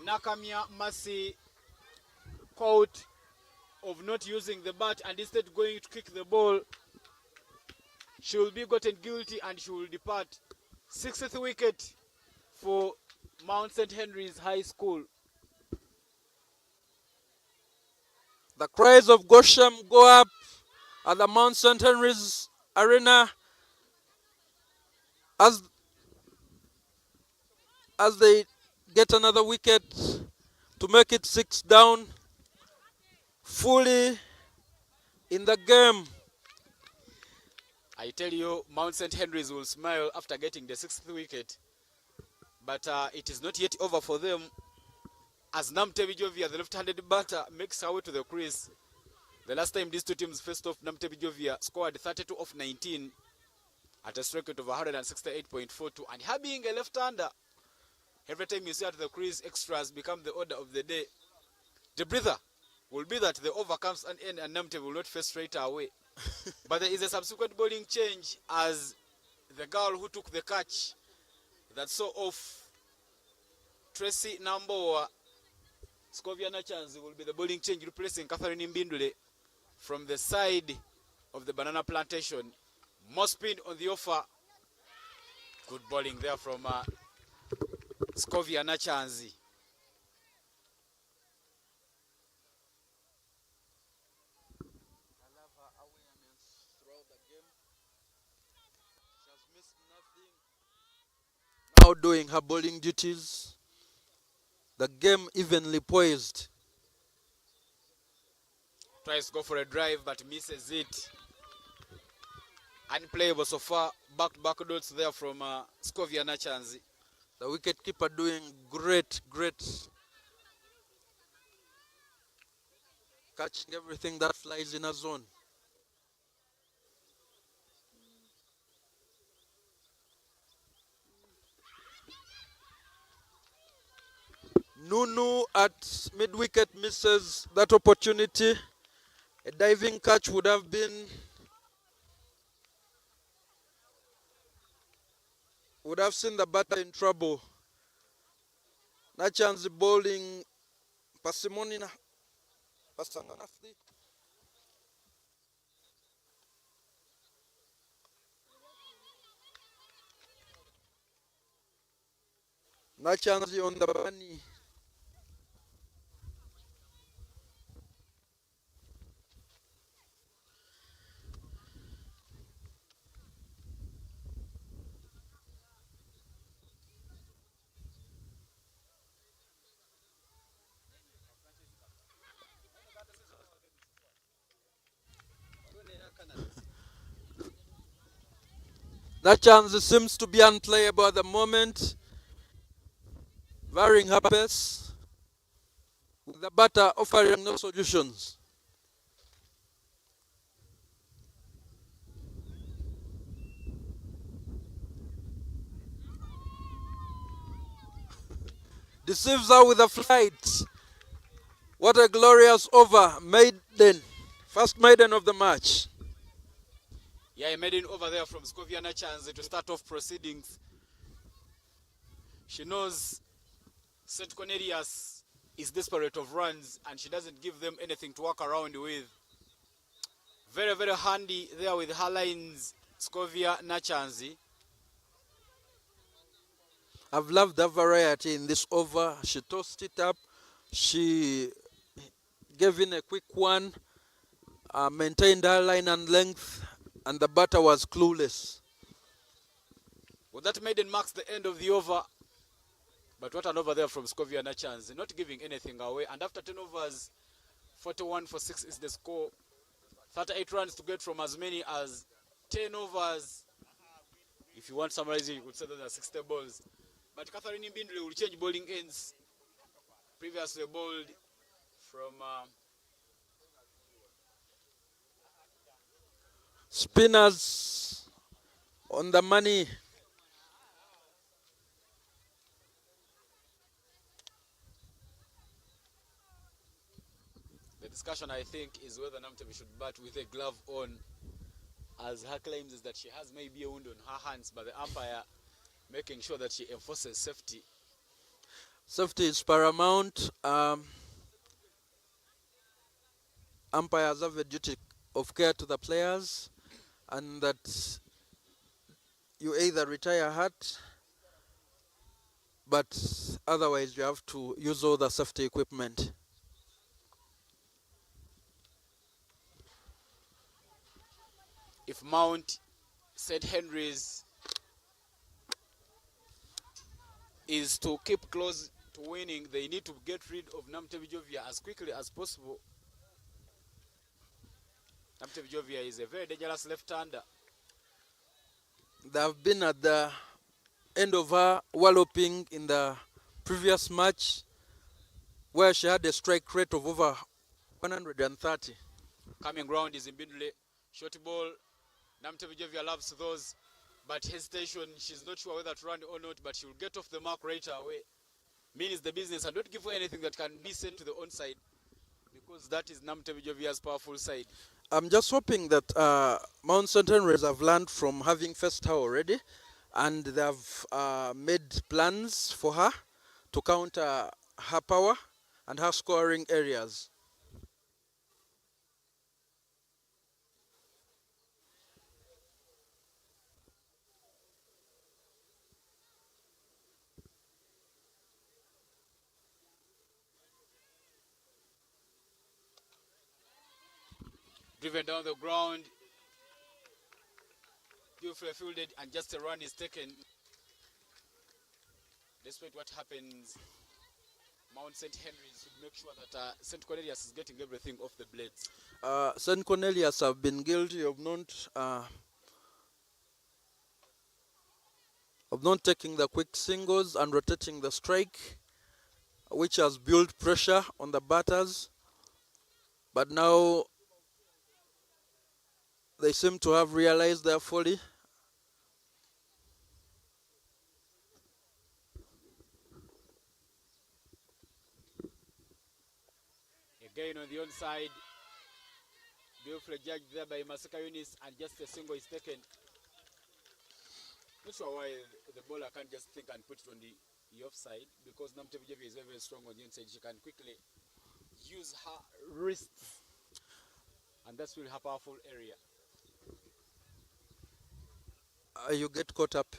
Nakamia Mercy caught of not using the bat and instead going to kick the ball. She will be gotten guilty and she will depart. 60th wicket for Mount St. Henry's High School. The cries of Gosham go up at the Mount St. Henry's arena as they get another wicket to make it 6 down, fully in the game. I tell you, Mount St. Henry's will smile after getting the 6th wicket. But it is not yet over for them as Namtevi Jovia, the left-handed batter, makes her way to the crease. The last time these two teams faced off, Namtevi Jovia scored 32 of 19 at a strike rate of 168.42. And her being a left-hander, every time you see her to the crease, extras become the order of the day. The breather will be that the over comes an end and Namtevi will not face straight away. But there is a subsequent bowling change as the girl who took the catch that saw off Tracy Namboa, Scovia Nachanzi, will be the bowling change, replacing Catherine Mbindule from the side of the banana plantation. More spin on the offer. Good bowling there from Scovia Nachanzi. now doing her bowling duties. The game evenly poised. Tries to go for a drive but misses it. Unplayable so far. Back dots there from Scovia Nachanzi. The wicketkeeper doing great. Catching everything that flies in a zone. Nunu at mid-wicket misses that opportunity. A diving catch would have seen the batter in trouble. Nachanzi bowling parsimony na pasanga nafdi. Nachanzi on the bunny. Nachanzi seems to be unplayable at the moment. Varying her pace, with the batter offering no solutions. Deceives her with a flight. What a glorious over. Maiden. First maiden of the match. Yeah, a maiden over there from Scovia Nachanzi to start off proceedings. She knows St. Cornelius is desperate of runs and she doesn't give them anything to work around with. Very, very handy there with her lines, Scovia Nachanzi. I've loved the variety in this over. She tossed it up. She gave in a quick one, maintained her line and length, and the batter was clueless. Well, that maiden marks the end of the over. But what an over there from Scovia Nachanzi, not giving anything away. And after 10 overs, 41 for 6 is the score. 38 runs to get from as many as 10 overs. If you want summarizing, you could say those are 60 balls. But Catherine Mbindle will change bowling ends. Previously bowled from spinners on the money. The discussion, I think, is whether Namtevi should bat with a glove on, as her claims is that she has maybe a wound on her hands, but the umpire making sure that she enforces safety. Safety is paramount. Umpires have a duty of care to the players, and that you either retire hurt, but otherwise you have to use all the safety equipment. If Mount St. Henry's is to keep close to winning, they need to get rid of Namtevijovia as quickly as possible. Namtevijovia is a very dangerous left-hander. They have been at the end of her walloping in the previous match, where she had a strike rate of over 130. Coming round is Mbindle. Short ball. Namtevijovia loves those, but hesitation. She's not sure whether to run or not, but she will get off the mark right away. Means the business, and don't give her anything that can be sent to the onside, because that is Namtevijovia's powerful side. I'm just hoping that Mount St. Henry's have learned from having faced her already, and they have made plans for her to counter her power and her scoring areas. Driven down the ground, beautifully fielded, and just a run is taken. despite what happens, Mount St. Henry's should make sure that St. Cornelius is getting everything off the blades. St. Cornelius have been guilty of not taking the quick singles and rotating the strike, which has built pressure on the batters. But now they seem to have realized their folly. Again on the onside, beautifully judged there by Masaka Yunis, and just a single is taken. Not sure why the bowler can't just think and put it on the offside, because Namtev Jevi is very, very strong on the inside. She can quickly use her wrists, and that's really her powerful area. You get caught up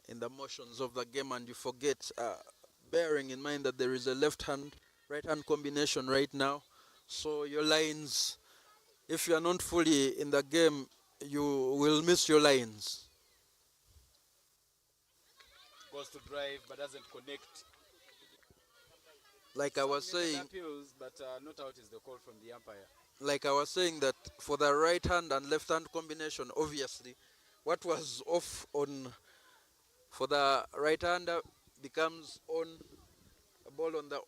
in the motions of the game and you forget, bearing in mind that there is a left-hand, right-hand combination right now. So your lines, if you are not fully in the game, you will miss your lines. Goes to drive but doesn't connect. Like I was saying, appeals, but not out is the call from the umpire. Like I was saying, that for the right hand and left hand combination, obviously, what was off on for the right hander becomes on, a ball on the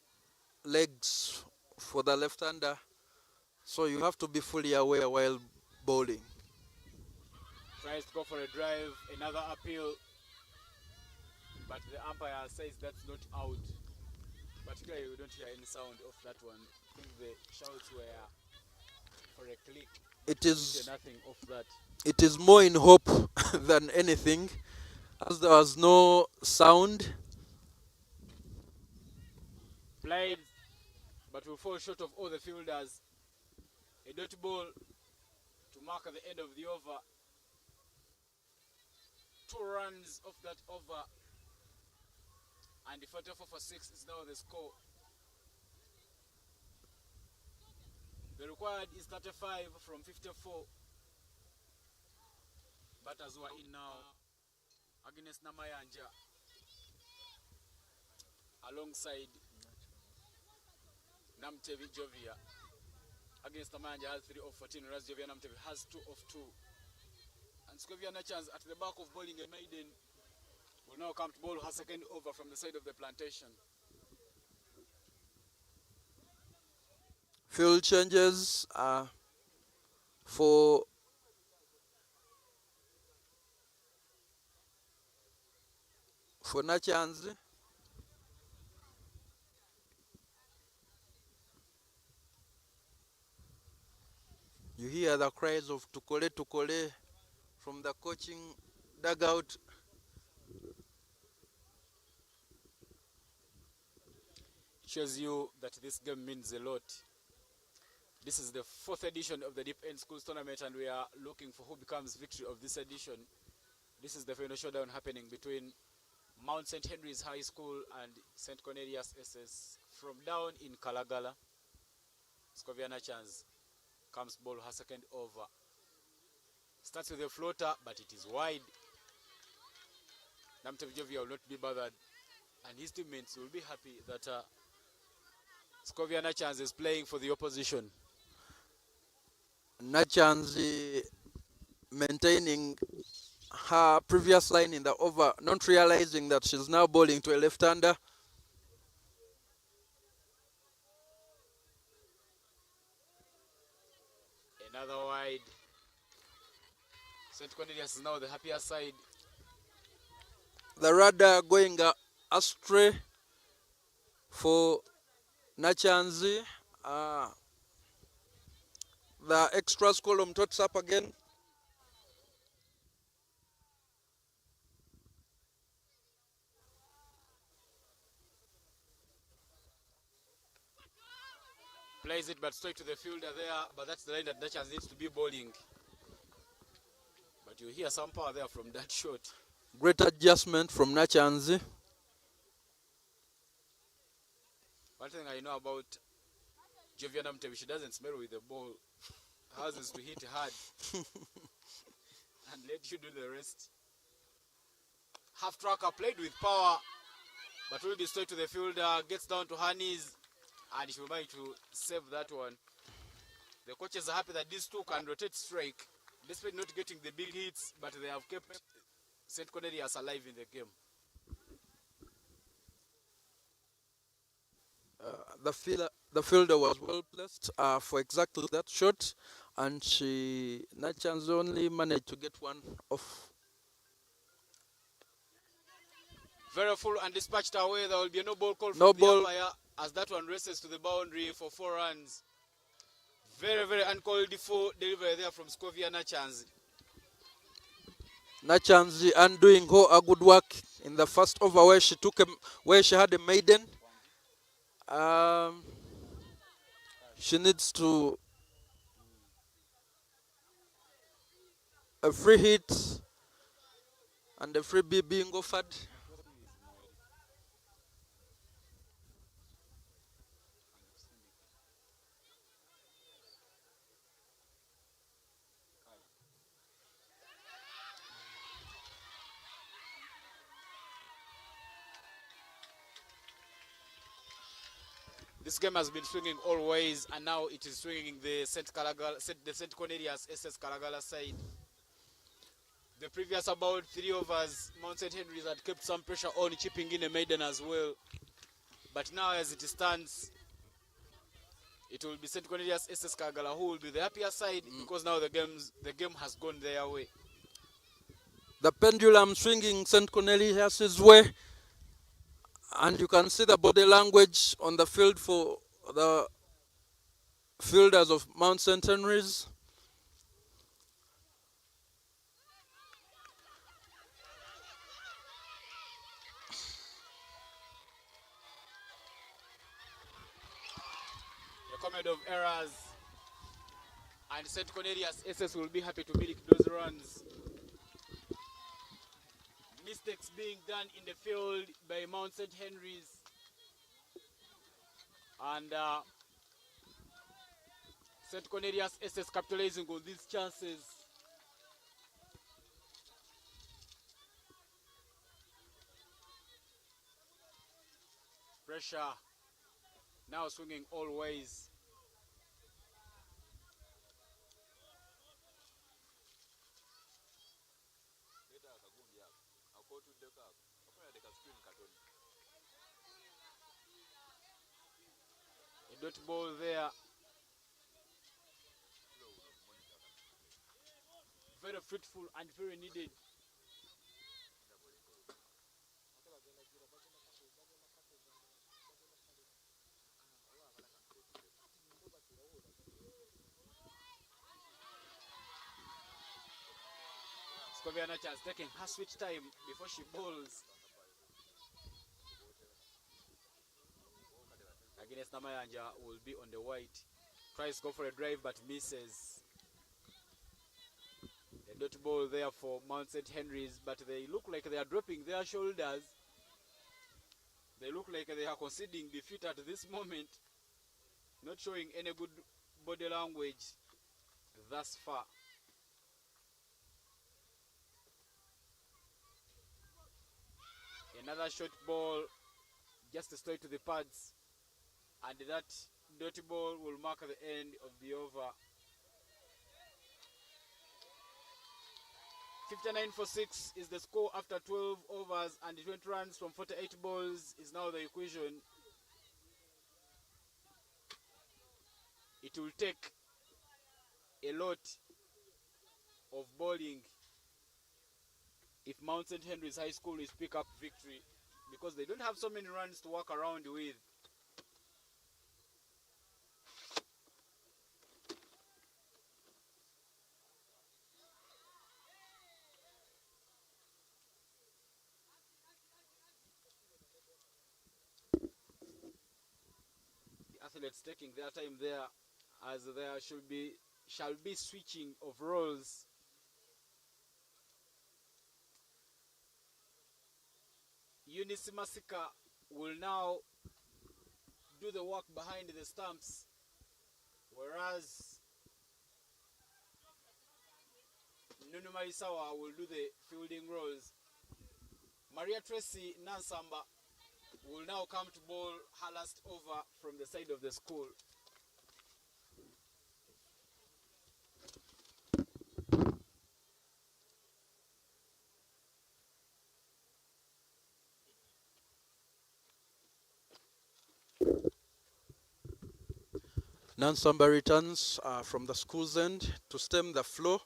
legs for the left hander. So you have to be fully aware while bowling. Tries to go for a drive, another appeal, but the umpire says that's not out. Particularly, we don't hear any sound of that one. I think the shouts were for a click. It is nothing of that. It is more in hope than anything, as there was no sound. Played, but will fall short of all the fielders. A dot ball to mark at the end of the over. 2 runs off that over, and the 44 for 6 is now the score. The required is 35 from 54. Batters were in now against Namayanja, alongside Namtevi Jovia. Against Namayanja has 3 of 14, whereas Jovia Namtevi has 2 of 2. And Scovia Nachans at the back of bowling a maiden will now come to bowl her second over from the side of the plantation. Field changes for Nachanzi. You hear the cries of Tukole Tukole from the coaching dugout. Shows you that this game means a lot. This is the 4th edition of the Deepend Schools Tournament, and we are looking for who becomes victory of this edition. This is the final showdown happening between Mount St. Henry's High School and St. Cornelius SS from down in Kalagala. Scovia Nachans comes ball her second over. Starts with a floater, but it is wide. Namtev Jovia will not be bothered, and his teammates will be happy that Scovia Nachans is playing for the opposition. Nachanzi maintaining her previous line in the over, not realizing that she's now bowling to a left-hander. Another wide. St. Cornelius is now the happier side. The radar going astray for Nachanzi. The extras column tots up again. Plays it but straight to the fielder there, but that's the line that Nachanzi needs to be bowling. But you hear some power there from that shot. Great adjustment from Nachanzi. One thing I know about Jovia Namtevi, she doesn't smell with the ball. Hers is to hit hard and let you do the rest. Half tracker played with power, But will be straight to the field, gets down to her knees, and she will manage to save that one. The coaches are happy that these two can rotate strike, despite not getting the big hits, but they have kept St. Cornelius alive in the game. The fielder was well placed for exactly that shot, and Nachans only managed to get one off. Very full and dispatched away. There will be no ball call No from ball. the umpire as that one races to the boundary for 4 runs. Very, very uncalled for delivery there from Scovia Nachans. Nachanzi undoing her good work in the first over where she had a maiden. She needs to a free hit and a freebie being offered. This game has been swinging all ways, and now it is swinging the St. Cornelius SS Karagala side. The previous about 3 overs, Mount St. Henry's had kept some pressure on, chipping in a maiden as well. But now as it stands, it will be St. Cornelius SS Karagala who will be the happier side because now the game has gone their way. The pendulum swinging St. Cornelius' way, and you can see the body language on the field for the fielders of Mount St. Henry's. A comedy of errors, and St. Cornelius SS will be happy to milk those runs. Mistakes being done in the field by Mount St. Henry's, and St. Cornelius SS capitalizing on these chances. Pressure now swinging all ways. A dot ball there. Very fruitful and very needed. Scovia Nachas taking her sweet time before she bowls. Against Namayanja will be on the white. Tries to go for a drive but misses. A dot ball there for Mount St. Henry's, but they look like they are dropping their shoulders. They look like they are conceding defeat at this moment. Not showing any good body language thus far. Another short ball, just straight to the pads, and that dirty ball will mark the end of the over. 59 for 6 is the score after 12 overs, and 20 runs from 48 balls is now the equation. It will take a lot of bowling if Mount St. Henry's High School is pick up victory, because they don't have so many runs to work around with. The athletes taking their time there, as there shall be switching of roles. Eunice Masika will now do the work behind the stumps, whereas Nunu Marisawa will do the fielding roles. Maria Tracy Nansamba will now come to ball her last over from the side of the school. Nansamba returns from the school's end to stem the flow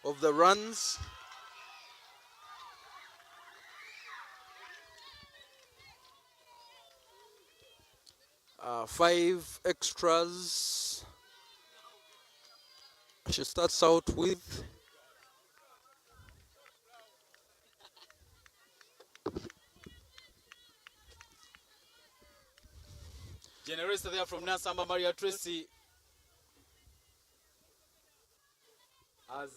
of the runs. Five extras. She starts out with. Generator there from Nansamba, Maria Tracy. As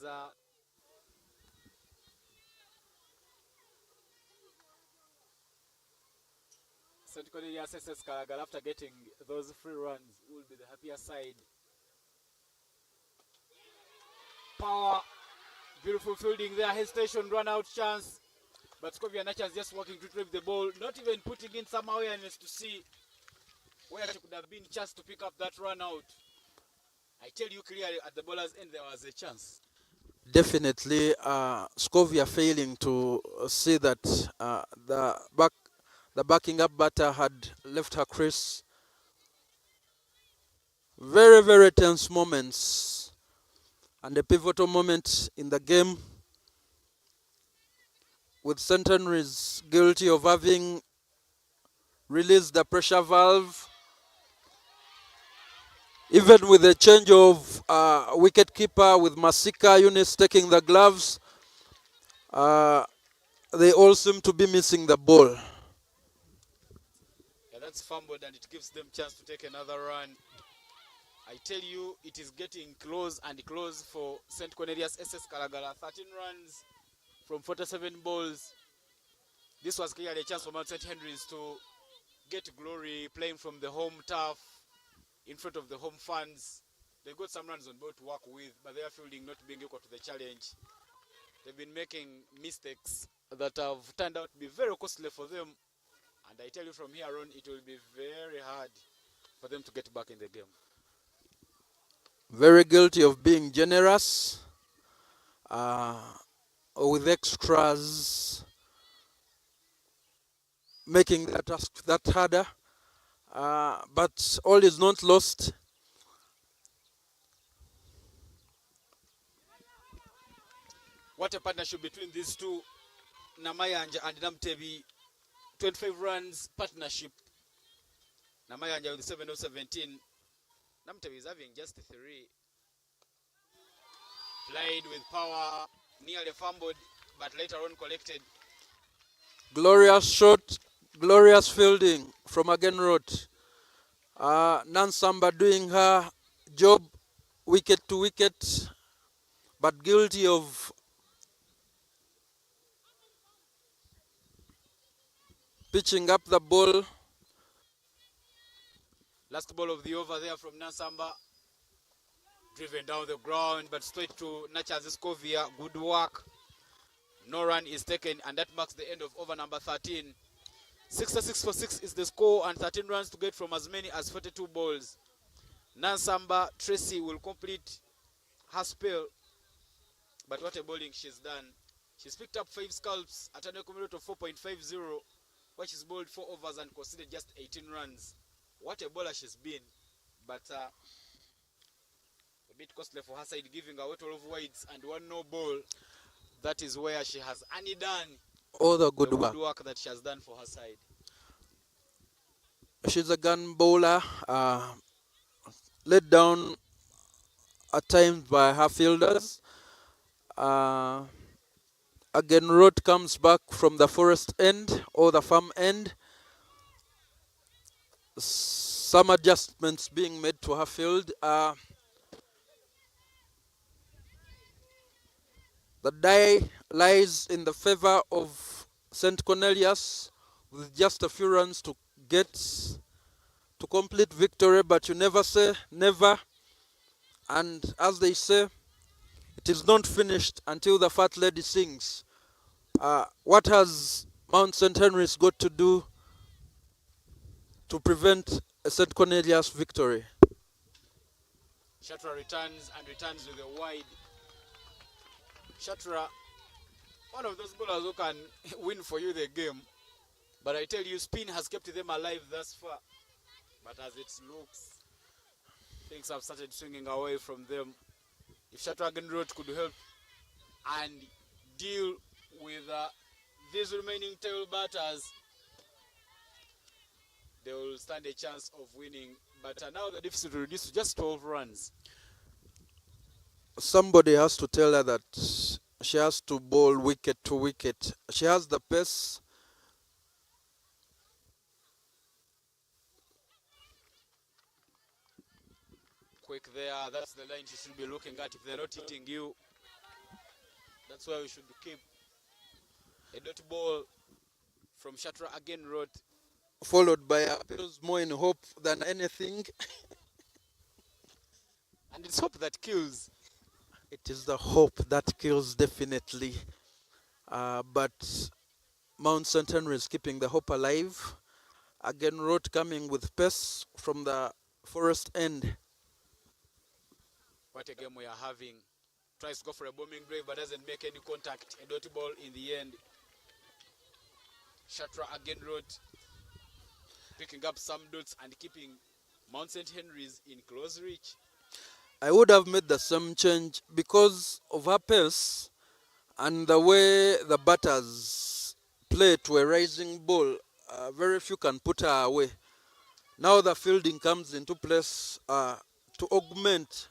St. Cornelius SS Karagal, after getting those free runs, will be the happier side. Power, beautiful fielding there, hesitation, run out chance. But Scovia Nacha is just working to retrieve the ball, not even putting in some awareness to see where it could have been a chance to pick up that run out. I tell you clearly, at the bowler's end, there was a chance. Definitely, Scovia failing to see that the backing up batter had left her crease. Very, very tense moments and a pivotal moment in the game, with St. Henry's guilty of having released the pressure valve. Even with the change of wicket keeper, with Masika Yunis taking the gloves, they all seem to be missing the ball. Yeah, that's fumbled and it gives them chance to take another run. I tell you, it is getting close and close for St. Cornelius SS Kalagala. 13 runs from 47 balls. This was clearly a chance for Mount St. Henry's to get glory playing from the home turf in front of the home fans. They got some runs on board to work with, but their fielding not being equal to the challenge. They've been making mistakes that have turned out to be very costly for them. And I tell you, from here on, it will be very hard for them to get back in the game. Very guilty of being generous with extras, making the task that harder. But all is not lost. What a partnership between these two, Namayanja and Namtebi. 25 runs partnership. Namayanja with 7 of 17. Namtebi is having just 3. Played with power, nearly fumbled, but later on collected. Glorious shot, glorious fielding from Again Road. Nansamba doing her job wicket to wicket, but guilty of pitching up the ball. Last ball of the over there from Nansamba. Driven down the ground, but straight to Nachaziskovia. Good work. No run is taken, and that marks the end of over number 13. 66 for 6 is the score, and 13 runs to get from as many as 42 balls. Nansamba Tracy will complete her spell, but what a bowling she's done. She's picked up 5 scalps at an accumulated of 4.50, where she's bowled 4 overs and conceded just 18 runs. What a bowler she's been, but a bit costly for her side, giving away 12 wides and 1 no ball. That is where she has done all the good work that she has done for her side. She's a gun bowler, let down at times by her fielders. Again, Road comes back from the forest end or the farm end. Some adjustments being made to her field. The die lies in the favor of St. Cornelius, with just a few runs to get to complete victory, but you never say never. And as they say, it is not finished until the fat lady sings. What has Mount St. Henry's got to do to prevent a St. Cornelius victory. Shatra returns and returns with a wide. Shatra, one of those bowlers who can win for you the game. But I tell you, spin has kept them alive thus far. But as it looks, things have started swinging away from them. If Shatra Road could help and deal with these remaining tail batters, they will stand a chance of winning. But now the deficit will reduce to just 12 runs. Somebody has to tell her that she has to bowl wicket to wicket. She has the pace. Quick there, that's the line you should be looking at. If they're not hitting you, that's where we should keep. A dot ball from Shatra Road. Followed by appeals more in hope than anything. And it's hope that kills. It is the hope that kills, definitely. But Mount St. Henry is keeping the hope alive. Road coming with pace from the forest end. What a game we are having. Tries to go for a bombing drive but doesn't make any contact. A dot ball in the end. Shatra Road picking up some dots and keeping Mount St. Henry's in close reach. I would have made the same change because of her pace and the way the batters play to a rising ball. Very few can put her away. Now the fielding comes into place to augment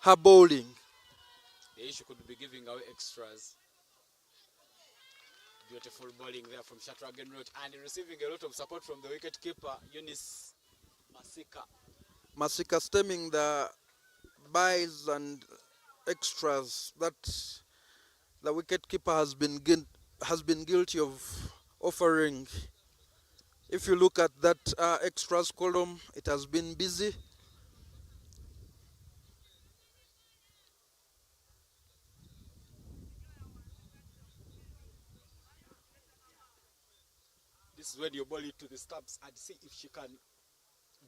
her bowling. The issue could be giving away extras. Beautiful bowling there from Shatra Road and receiving a lot of support from the wicket keeper, Eunice Masika stemming the buys and extras that the wicketkeeper has been guilty of offering. If you look at that extras column, it has been busy. This is when you ball it to the stumps and see if she can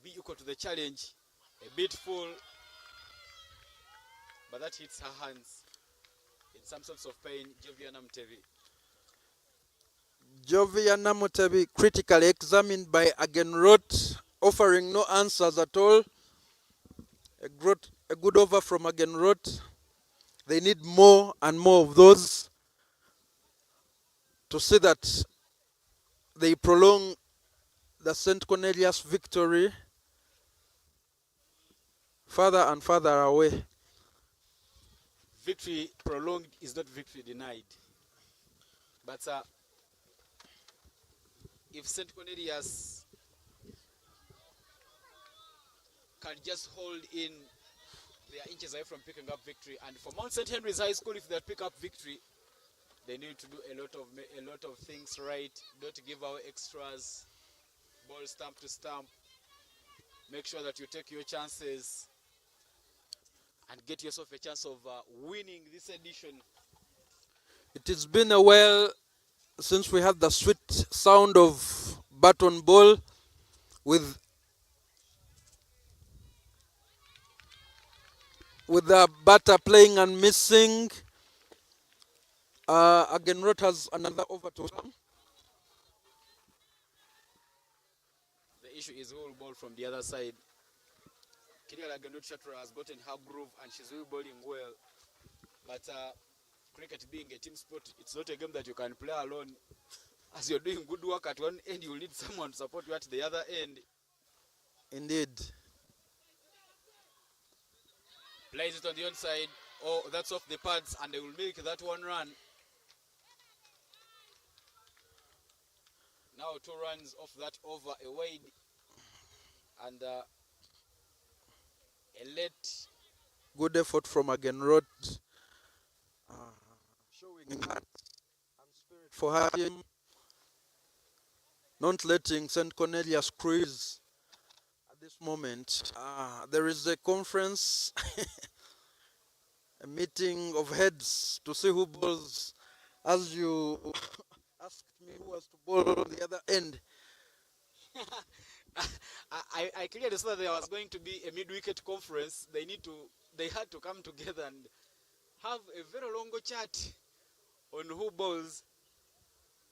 be equal to the challenge. A bit full, but that hits her hands in some sorts of pain. Joviana Mutebi critically examined by Road, offering no answers at all. A good over from Road. They need more and more of those to see that they prolong the St. Cornelius victory further and further away. Victory prolonged is not victory denied. But if St. Cornelius can just hold in, they are inches away from picking up victory. And for Mount St. Henry's High School, if they pick up victory, they need to do a lot of things right. Don't give away extras. Ball stump to stump. Make sure that you take your chances and get yourself a chance of winning this edition. It has been a while since we had the sweet sound of baton ball with the batter playing and missing. Road has another over to come. The issue is who will ball from the other side. Road Shatra has gotten her groove and she's really bowling well. But cricket being a team sport, it's not a game that you can play alone. As you're doing good work at one end, you'll need someone to support you at the other end. Indeed. Plays it on the onside. Oh, that's off the pads and they will make that one run. Now 2 runs off that over a wide. And a late. Good effort from Road. Showing heart and spirit for her team. Not letting St. Cornelius cruise at this moment. There is a conference, a meeting of heads to see who bowls. As you asked me who was to bowl on the other end, I clearly saw that there was going to be a mid-wicket conference. They had to come together and have a very long chat on who bowls.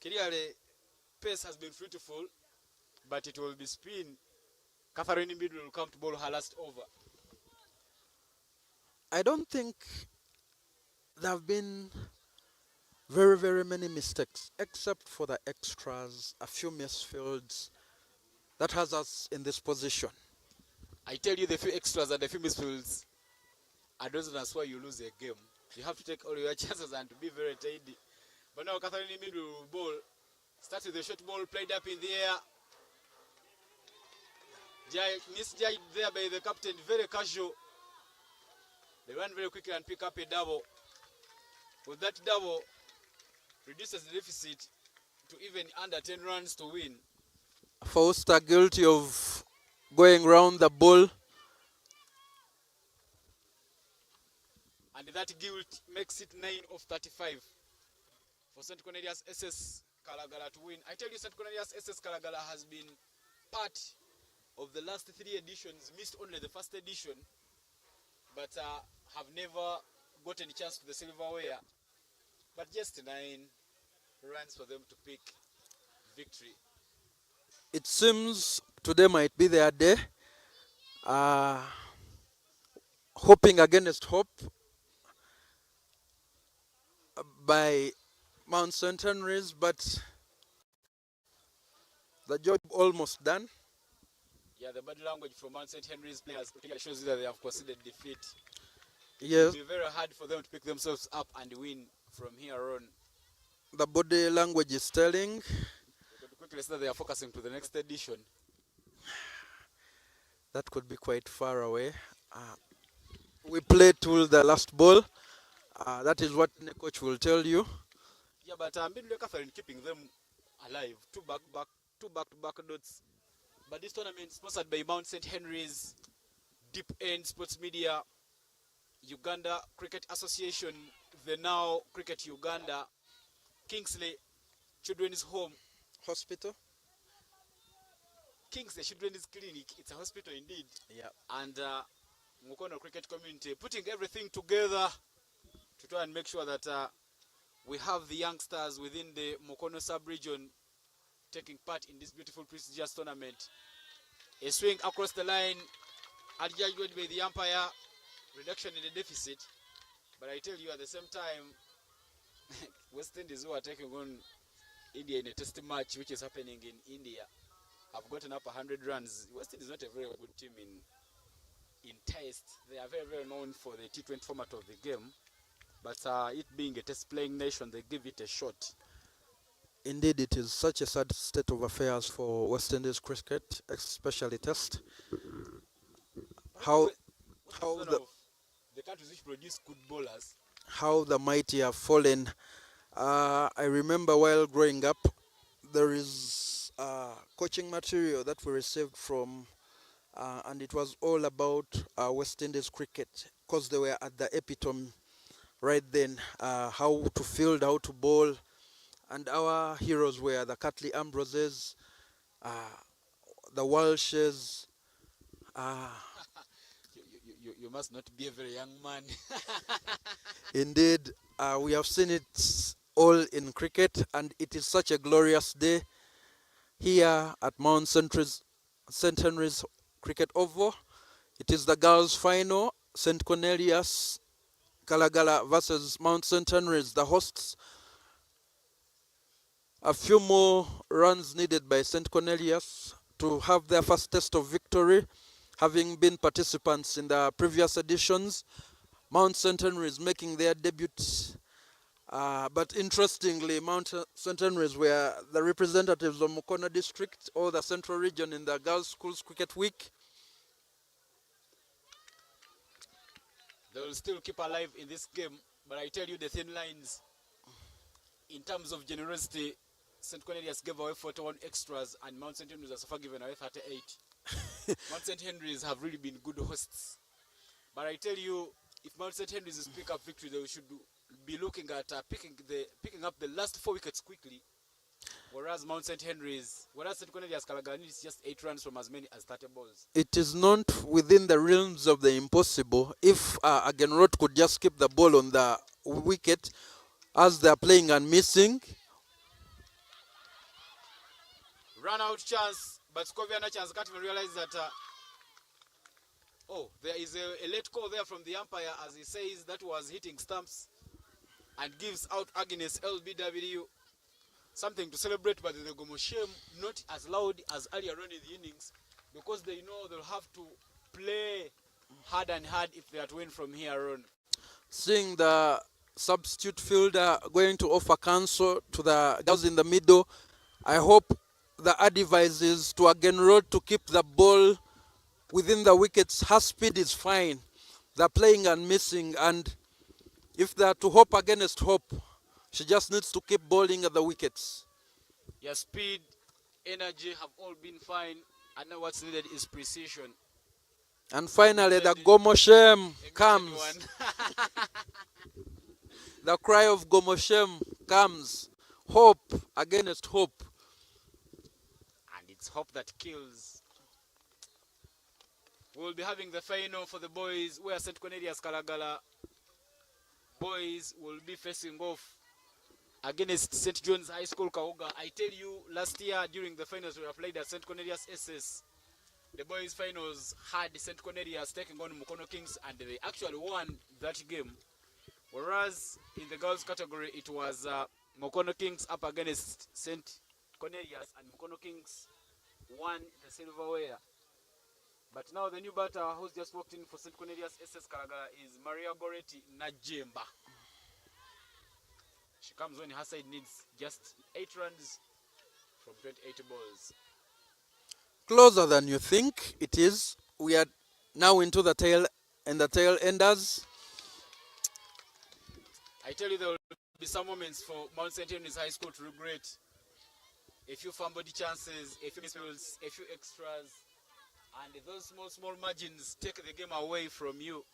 Clearly, pace has been fruitful, but it will be spin. Catherine Mid will come to bowl her last over. I don't think there have been very, very many mistakes, except for the extras, a few misfields. That has us in this position. I tell you, the few extras and the few misfields are those ones why you lose a game. You have to take all your chances and to be very tidy. But now Catherine Mid will bowl. Starts with the short ball played up in the air. Misjudged there by the captain, very casual. They run very quickly and pick up a double. With that double, reduces the deficit to even under 10 runs to win. Foster guilty of going round the ball. And that guilt makes it 9 of 35 for St. Cornelius SS Kalagala to win. I tell you, St. Cornelius SS Kalagala has been part of the last 3 editions, missed only the first edition, but have never gotten a chance to the silverware. But just 9 runs for them to pick victory. It seems today might be their day. Hoping against hope by Mount St. Henry's, but the job almost done. Yeah, the body language from Mount St. Henry's players shows you that they have conceded defeat. Yes. It will be very hard for them to pick themselves up and win from here on. The body language is telling. Quickly say that they are focusing to the next edition. That could be quite far away. We play till the last ball. That is what the coach will tell you. Yeah, but Midway Catherine keeping them alive. Two back-to-back dots. But this tournament sponsored by Mount St. Henry's, Deepend Sports Media, Uganda Cricket Association, the now Cricket Uganda, Kingsley Children's Home. Hospital? Kingsley Children's Clinic. It's a hospital indeed. Yeah. And Mukono Cricket Community putting everything together to try and make sure that we have the youngsters within the Mukono sub-region taking part in this beautiful prestigious tournament. A swing across the line, adjudged by the umpire, reduction in the deficit. But I tell you, at the same time, West Indies, who are taking on India in a test match, which is happening in India, have gotten up 100 runs. West Indies is not a very good team in test. They are very, very known for the T20 format of the game. But it being a test playing nation, they give it a shot. Indeed, it is such a sad state of affairs for West Indies cricket, especially test. How the countries which produce good bowlers, how the mighty have fallen. I remember while growing up, there is coaching material that we received from, and it was all about West Indies cricket, because they were at the epitome right then, how to field, how to bowl. And our heroes were the Catley Ambroses, the Walshes. You must not be a very young man. Indeed, we have seen it all in cricket, and it is such a glorious day here at Mount St. Henry's Cricket Oval. It is the girls' final, St. Cornelius Kalagala versus Mount St. Henry's, the hosts. A few more runs needed by St. Cornelius to have their first test of victory, having been participants in the previous editions. Mount St. Henry's making their debut. But interestingly, Mount St. Henry's were the representatives of Mukono district or the central region in the Girls' Schools Cricket Week. They will still keep alive in this game, but I tell you the thin lines, in terms of generosity, St. Cornelius gave away 41 extras and Mount St. Henry's has so far given away 38. Mount St. Henry's have really been good hosts. But I tell you, if Mount St. Henry's is pick up victory, they should be looking at picking up the last 4 wickets quickly. Whereas Mount St. Henry's, whereas St. Cornelius Kalagala needs just 8 runs from as many as 30 balls. It is not within the realms of the impossible if Agenrod could just keep the ball on the wicket as they are playing and missing. Run out chance, but Scoviana chance can't even realize that. There is a late call there from the umpire as he says that was hitting stumps and gives out against LBW. Something to celebrate, but the Gomoshem not as loud as earlier on in the innings because they know they'll have to play hard and hard if they are to win from here on. Seeing the substitute fielder going to offer counsel to the girls in the middle, I hope the advice is to Agenrod to keep the ball within the wickets. Her speed is fine. They're playing and missing, and if they are to hope against hope, she just needs to keep bowling at the wickets. Your speed, energy have all been fine, and now what's needed is precision. And finally, the Gomoshem comes. The cry of Gomoshem comes. Hope against hope. And it's hope that kills. We'll be having the final for the boys, where St. Cornelius Kalagala boys will be facing off against St. John's High School Kaoga. I tell you, last year during the finals we were played at St. Cornelius SS, the boys finals had St. Cornelius taking on Mukono Kings, and they actually won that game. Whereas in the girls category, it was Mukono Kings up against St. Cornelius, and Mukono Kings won the silverware. But now the new batter who's just walked in for St. Cornelius SS Kalagala is Maria Goretti Najemba. She comes when her side needs just 8 runs from 28 balls. Closer than you think it is. We are now into the tail enders. I tell you, there will be some moments for Mount St. Henry's High School to regret. A few fumbled chances, a few misfields, a few extras, and those small margins take the game away from you.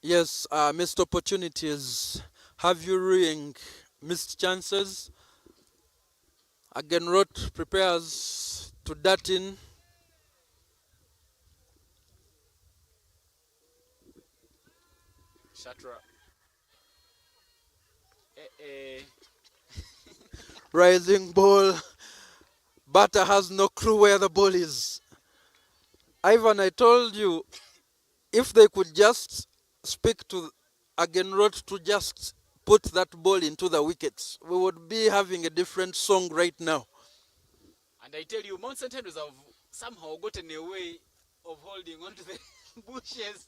Yes, missed opportunities. Have you ruined missed chances? Agenrod prepares to dart in. Shatra. Rising ball. Batter has no clue where the ball is. Ivan, I told you, if they could just speak to Agenrod to just put that ball into the wickets, we would be having a different song right now. And I tell you, Mount St. Henry's have somehow gotten a way of holding onto the bushes.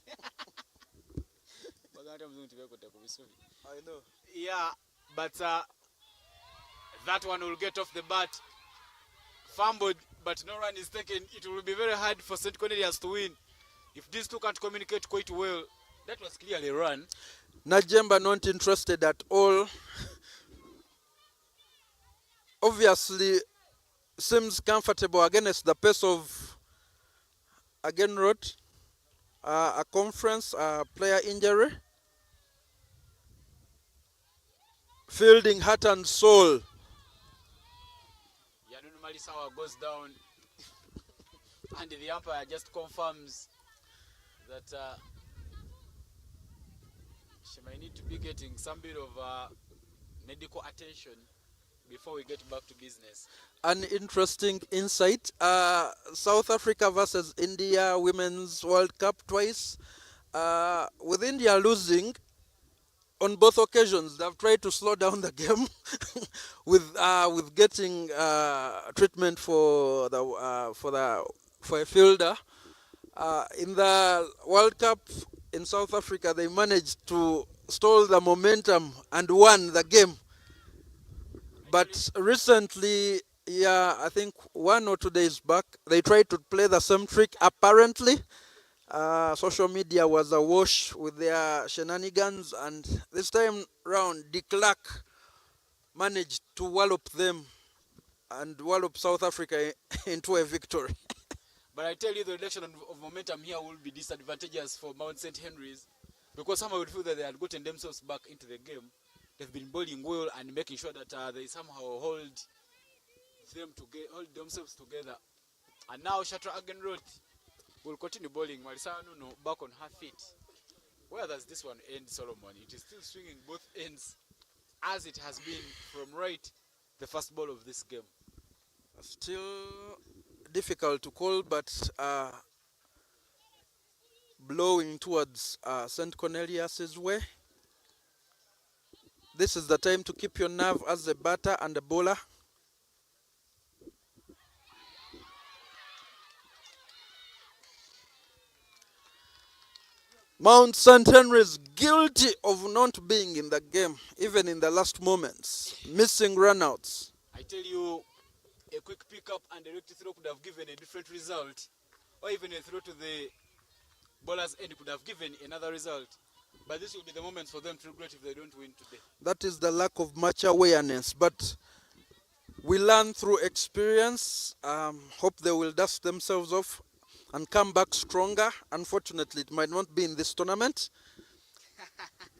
I know. Yeah, but that one will get off the bat. Fumbled, but no run is taken. It will be very hard for St. Cornelius to win. If these two can't communicate quite well, that was clearly a run. Najemba not interested at all. Obviously, seems comfortable against the pace of Agenrod. A conference, player injury. Fielding heart and soul. Yanunu Malisawa goes down, and the umpire just confirms that she might need to be getting some bit of medical attention before we get back to business. An interesting insight. South Africa versus India Women's World Cup twice. With India losing, on both occasions, they've tried to slow down the game with getting treatment for a fielder. In the World Cup in South Africa, they managed to stall the momentum and won the game. But recently, I think 1 or 2 days back, they tried to play the same trick. Apparently, social media was awash with their shenanigans, and this time round, de Klerk managed to wallop them and wallop South Africa into a victory. But I tell you, the reduction of momentum here will be disadvantageous for Mount St. Henry's, because somehow would feel that they had gotten themselves back into the game. They've been bowling well and making sure that they somehow hold them to hold themselves together. And now Shatra Agenrod will continue bowling. Marisa Nuno back on her feet. Where does this one end, Solomon? It is still swinging both ends as it has been from right the first ball of this game. Still difficult to call, but blowing towards St. Cornelius's way. This is the time to keep your nerve as a batter and a bowler. Mount St. Henry's guilty of not being in the game, even in the last moments, missing runouts. I tell you, a quick pick-up and a direct throw could have given a different result, or even a throw to the bowler's end could have given another result. But this will be the moment for them to regret if they don't win today. That is the lack of match awareness, but we learn through experience. Hope they will dust themselves off and come back stronger. Unfortunately, it might not be in this tournament,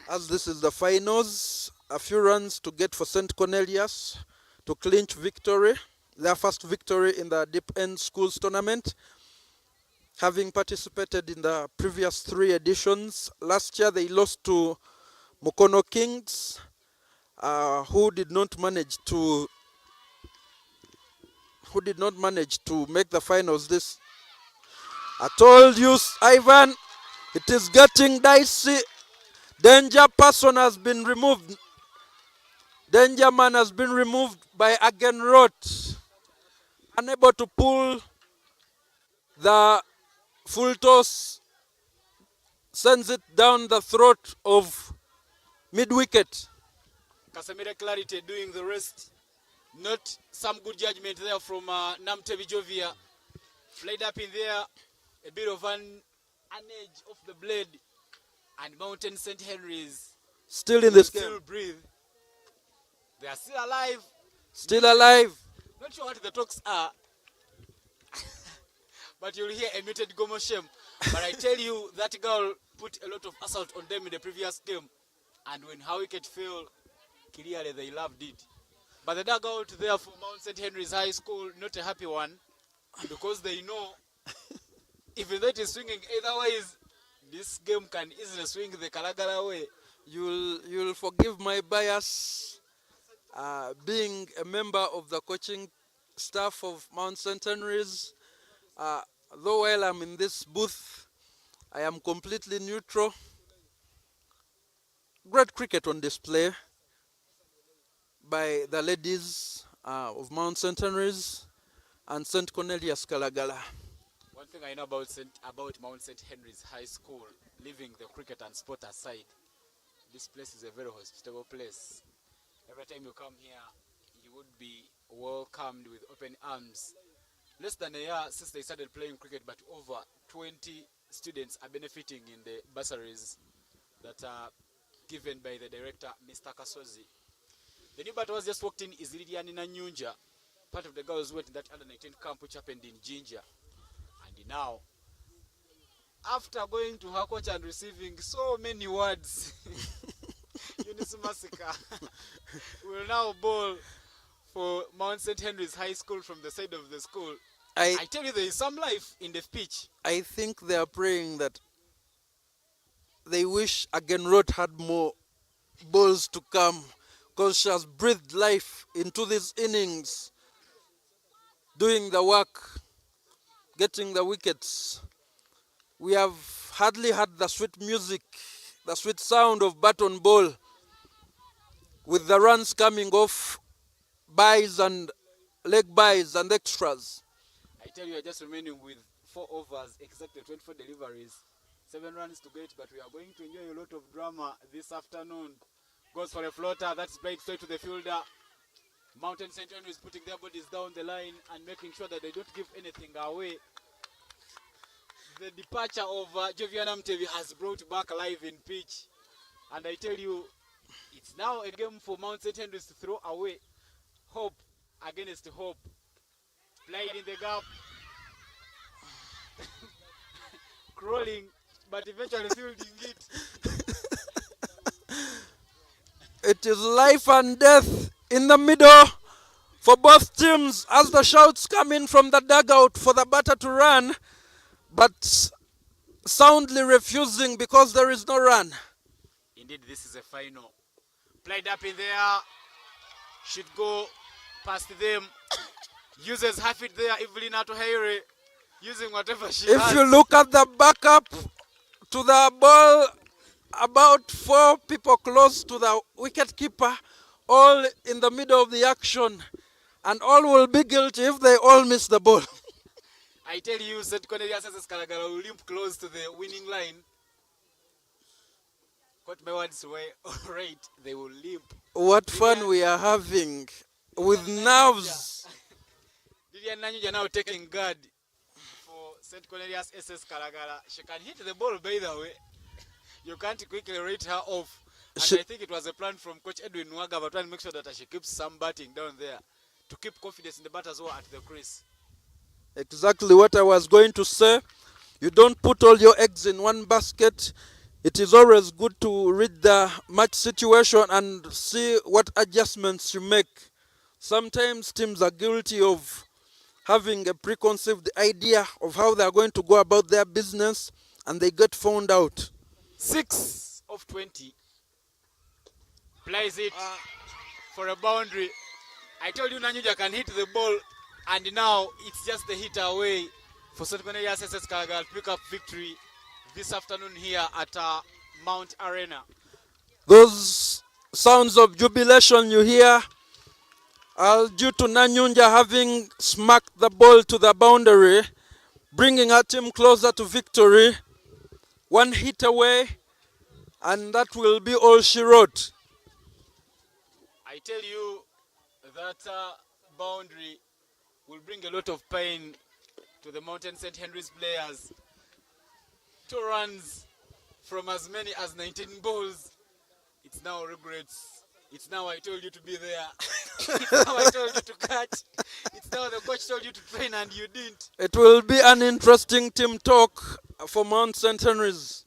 as this is the finals. A few runs to get for St. Cornelius to clinch victory, their first victory in the Deepend Schools tournament, having participated in the previous 3 editions. Last year they lost to Mukono Kings, who did not manage to make the finals. This, I told you, Ivan, it is getting dicey. Danger person has been removed. Danger man has been removed by Agenrod, unable to pull the full toss, sends it down the throat of mid-wicket. Casemiro Clarity doing the rest. Not some good judgment there from Namtevi Jovia. Flayed up in there, a bit of an edge of the blade, and Mountain St. Henry's still in this still game. breathe. They are still alive. Still alive. Not sure what the talks are, but you'll hear a muted Gomo Shem. But I tell you, that girl put a lot of assault on them in the previous game, and when her wicket fell, clearly they loved it. But the dugout there for Mount St. Henry's High School, not a happy one, because they know even though it is swinging either ways, this game can easily swing the Kalagala way. You'll forgive my bias, being a member of the coaching staff of Mount St. Henry's. Though while I'm in this booth, I am completely neutral. Great cricket on display by the ladies of Mount St. Henry's and St. Cornelius Kalagala. One thing I know about Mount St. Henry's High School, leaving the cricket and sport aside, this place is a very hospitable place. Every time you come here, you would be welcomed with open arms. Less than a year since they started playing cricket, but over 20 students are benefiting in the bursaries that are given by the director, Mr. Kasozi. The new bat was just walked in is Lydian Nyunja, part of the girls who went in that under-19 camp which happened in Jinja. And now, after going to her coach and receiving so many words, Eunice Massacre will now bowl for Mount St. Henry's High School from the side of the school. I tell you, there is some life in the pitch. I think they are praying that they wish Agenrod had more balls to come, because she has breathed life into these innings, doing the work, getting the wickets. We have hardly had the sweet music, the sweet sound of bat on ball, with the runs coming off buys and leg buys and extras. I tell you, you're just remaining with 4 overs, exactly 24 deliveries, 7 runs to get, but we are going to enjoy a lot of drama this afternoon. Goes for a floater, that's played straight to the fielder. Mountain St. Henry is putting their bodies down the line and making sure that they don't give anything away. The departure of Jovian Mtevi has brought back life in pitch. And I tell you, it's now a game for Mount St. Henry's to throw away hope against hope. Played in the gap. Crawling, but eventually fielding it. It is life and death in the middle for both teams as the shouts come in from the dugout for the batter to run, but soundly refusing because there is no run. Indeed, this is a final. Played up in there. Should go past them. Uses half it there. Evelina Toheire using whatever she has. If you look at the backup to the ball, about 4 people close to the wicketkeeper, all in the middle of the action, and all will be guilty if they all miss the ball. I tell you, St. Cornelius Karagala will limp close to the winning line. Got my words away. All right, they will limp. What fun we are having with nerves. Lilian Nanyuja now taking guard for St. Cornelius SS Karagala. She can hit the ball, by the way. You can't quickly rate her off. And I think it was a plan from Coach Edwin Waga, but trying to make sure that she keeps some batting down there to keep confidence in the bat as well at the crease. Exactly what I was going to say. You don't put all your eggs in one basket. It is always good to read the match situation and see what adjustments you make. Sometimes teams are guilty of having a preconceived idea of how they are going to go about their business, and they get found out. 6 of 20. Plays it for a boundary. I told you Nanyuja can hit the ball, and now it's just the hit away for St. Cornelius SS Karagala to pick up victory this afternoon here at Mount Arena. Those sounds of jubilation you hear are due to Nanyunja having smacked the ball to the boundary, bringing her team closer to victory. 1 hit away, and that will be all she wrote. I tell you that boundary will bring a lot of pain to the Mountain St. Henry's players. 2 runs from as many as 19 balls. It's now regrets. It's now I told you to be there. It's now I told you to catch. It's now the coach told you to train and you didn't. It will be an interesting team talk for Mount St. Henry's.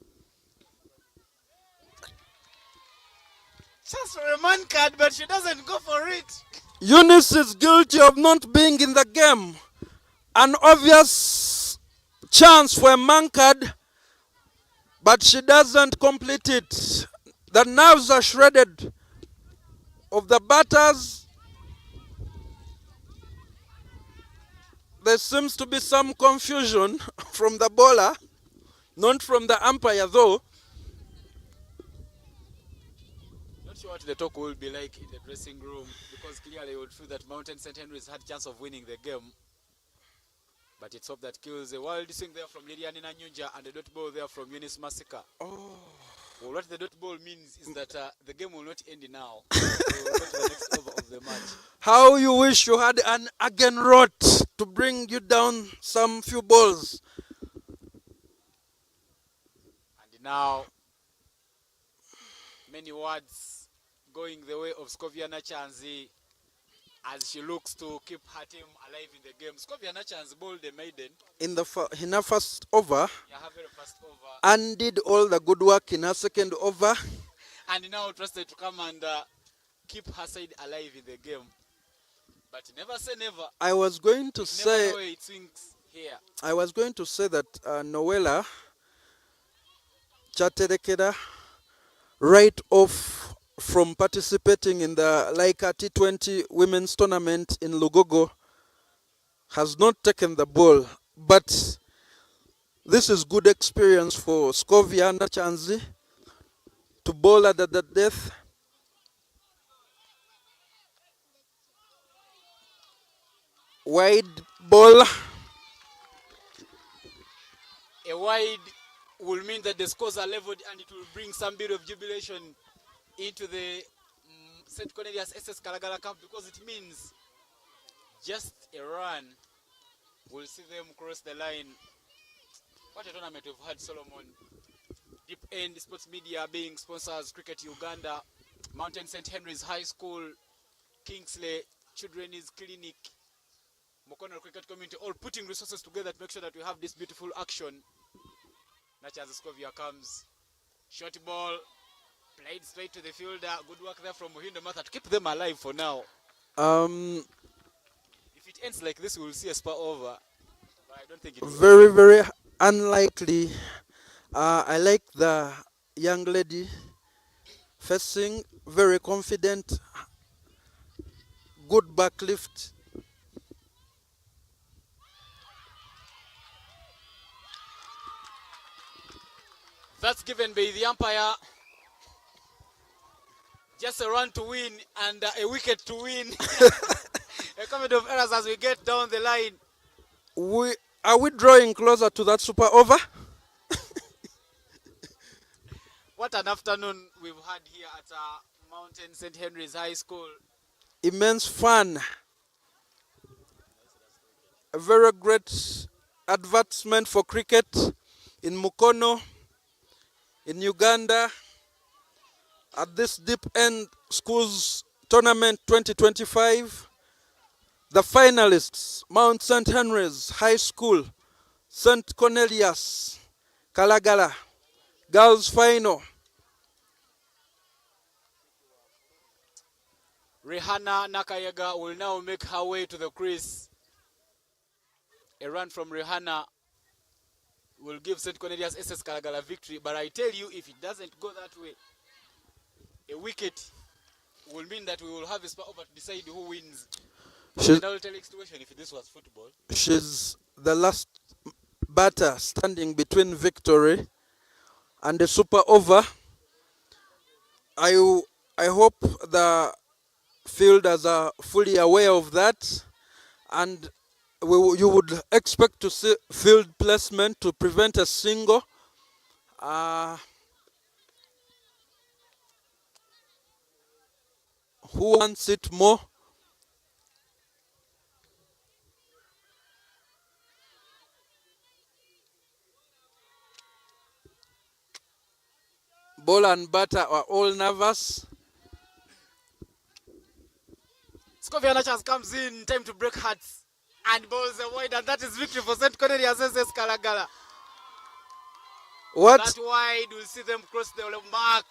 Just for a man card, but she doesn't go for it. Eunice is guilty of not being in the game. An obvious chance for a man card, but she doesn't complete it. The nerves are shredded of the batters. There seems to be some confusion from the bowler, not from the umpire though. Not sure what the talk will be like in the dressing room, because clearly you would feel that Mountain St. Henry's had chance of winning the game. But it's hope that kills a wild swing there from Lilian Nanyunja and a dot ball there from Eunice Masika. Oh. Well, what the dot ball means is that the game will not end now. We will go to the next over of the match. How you wish you had an Agenrot to bring you down some few balls. And now, many words going the way of Scovia Nachanzi as she looks to keep her team alive in the game. Scovia Nachanzi bowled the maiden In her first over, yeah, her very first over, and did all the good work in her second over. and now trusted to come and keep her side alive in the game. But never say never. I was going to Never say know where it swings here. that Noella Chaterekeda, right off from participating in the Laika T20 women's tournament in Lugogo, has not taken the ball. But this is good experience for Scovia Nachanzi to bowl at the death. Wide ball. A wide will mean that the scores are leveled, and it will bring some bit of jubilation into the St. Cornelius SS Karagala camp, because it means just a run will see them cross the line. What a tournament we've had, Solomon. Deepend Sports Media being sponsors, Cricket Uganda, Mountain St. Henry's High School, Kingsley Children's Clinic, Mokono Cricket Community, all putting resources together to make sure that we have this beautiful action. Nachas Scovia comes. Short ball, played straight to the fielder. Good work there from Muhindo Matha to keep them alive for now. it ends like this, we will see a spar over. But I don't think it will. Very, very unlikely. I like the young lady facing, very confident, good backlift. That's given by the umpire. Just a run to win and a wicket to win. A comment of errors as we get down the line. Are we drawing closer to that super over? What an afternoon we've had here at Mountain St. Henry's High School. Immense fun. A very great advertisement for cricket in Mukono, in Uganda, at this Deepend Schools Tournament 2025. The finalists, Mount St. Henry's High School, St. Cornelius, Kalagala, girls final. Rihanna Nakayega will now make her way to the crease. A run from Rihanna will give St. Cornelius SS Kalagala victory. But I tell you, if it doesn't go that way, a wicket will mean that we will have a spar over to decide who wins. Now tell situation if this was football. She's the last batter standing between victory and the super over. I hope the fielders are fully aware of that, and you would expect to see field placement to prevent a single. Who wants it more? Ball and batter are all nervous. Scoviana chance comes in, time to break hearts. And balls are wide, and that is victory for St. Cornelius SS Kalagala. What? That wide, we'll see them cross the mark.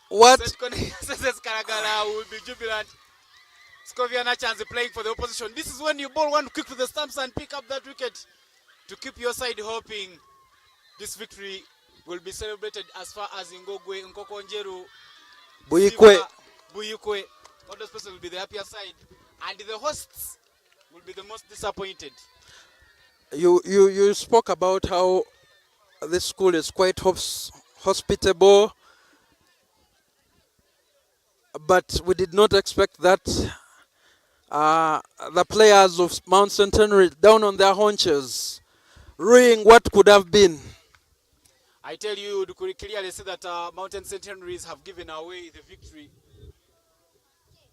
What? St. Cornelius SS Kalagala will be jubilant. Scoviana chance playing for the opposition. This is when you ball one quick to the stumps and pick up that wicket to keep your side hoping. This victory will be celebrated as far as Ngogwe, Nkokonjeru, Buyikwe. Buyikwe. All those persons will be the happier side. And the hosts will be the most disappointed. You spoke about how this school is quite hospitable, but we did not expect that. The players of Mount St. Henry down on their haunches, ruining what could have been. I tell you, you could clearly see that Mountain St. Henry's have given away the victory.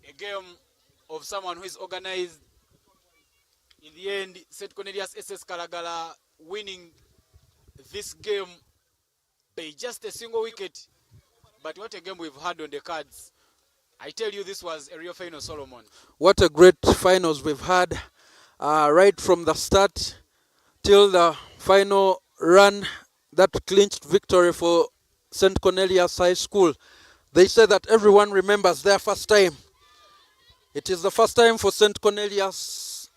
A game of someone who is organized. In the end, St. Cornelius SS Kalagala winning this game by just a single wicket. But what a game we've had on the cards. I tell you, this was a real final, Solomon. What a great finals we've had, right from the start till the final run that clinched victory for St. Cornelius High School. They say that everyone remembers their first time. It is the first time for St. Cornelius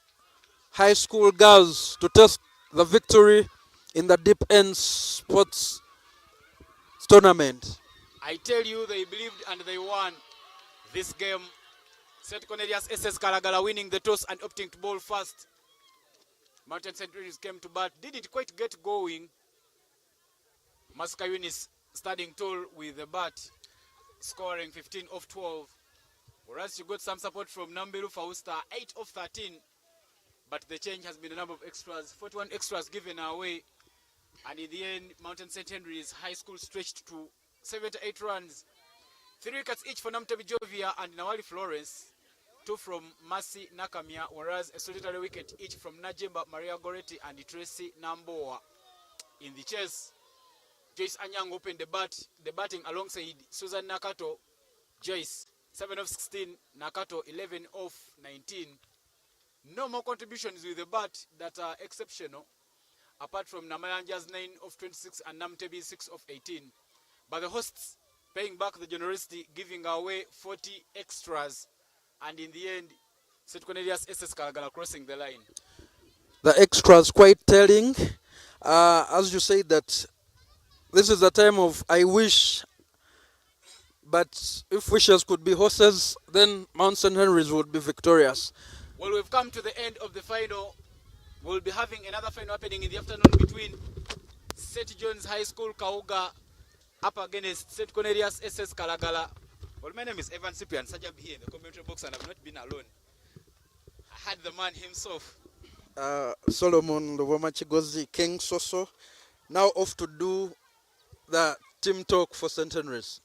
High School girls to test the victory in the Deepend Sports Tournament. I tell you, they believed and they won this game. St. Cornelius SS Kalagala winning the toss and opting to bowl first. Mountain St. Henry's came to bat, didn't quite get going. Masika Yunis standing tall with the bat, scoring 15 off 12. Whereas you got some support from Nambiru Fausta, 8 off 13. But the change has been a number of extras, 41 extras given away. And in the end, Mountain St. Henry's High School stretched to 78 runs. 3 wickets each for Namtebi Jovia and Nawali Florence. 2 from Mercy Nakamia, whereas a solitary wicket each from Najemba Maria Goretti and Tracy Namboa. In the chase, Joyce Anyang opened the batting alongside Susan Nakato. Joyce, 7 off 16, Nakato 11 off 19. No more contributions with the bat that are exceptional, apart from Namayanja's 9 off 26 and Namtebi 6 off 18. But the hosts paying back the generosity, giving away 40 extras. And in the end, St. Cornelius SS Kalagala crossing the line. The extras quite telling. As you say that this is a time of I wish, but if wishes could be horses, then Mount St. Henry's would be victorious. Well, we've come to the end of the final. We'll be having another final happening in the afternoon between St. John's High School Kauga up against St. Cornelius SS Kalagala. Well, my name is Evan Cyprian Sajab here in the commentary box, and I've not been alone. I had the man himself. Solomon Lovomachigozi King Soso, now off to do the team talk for St. Henry's.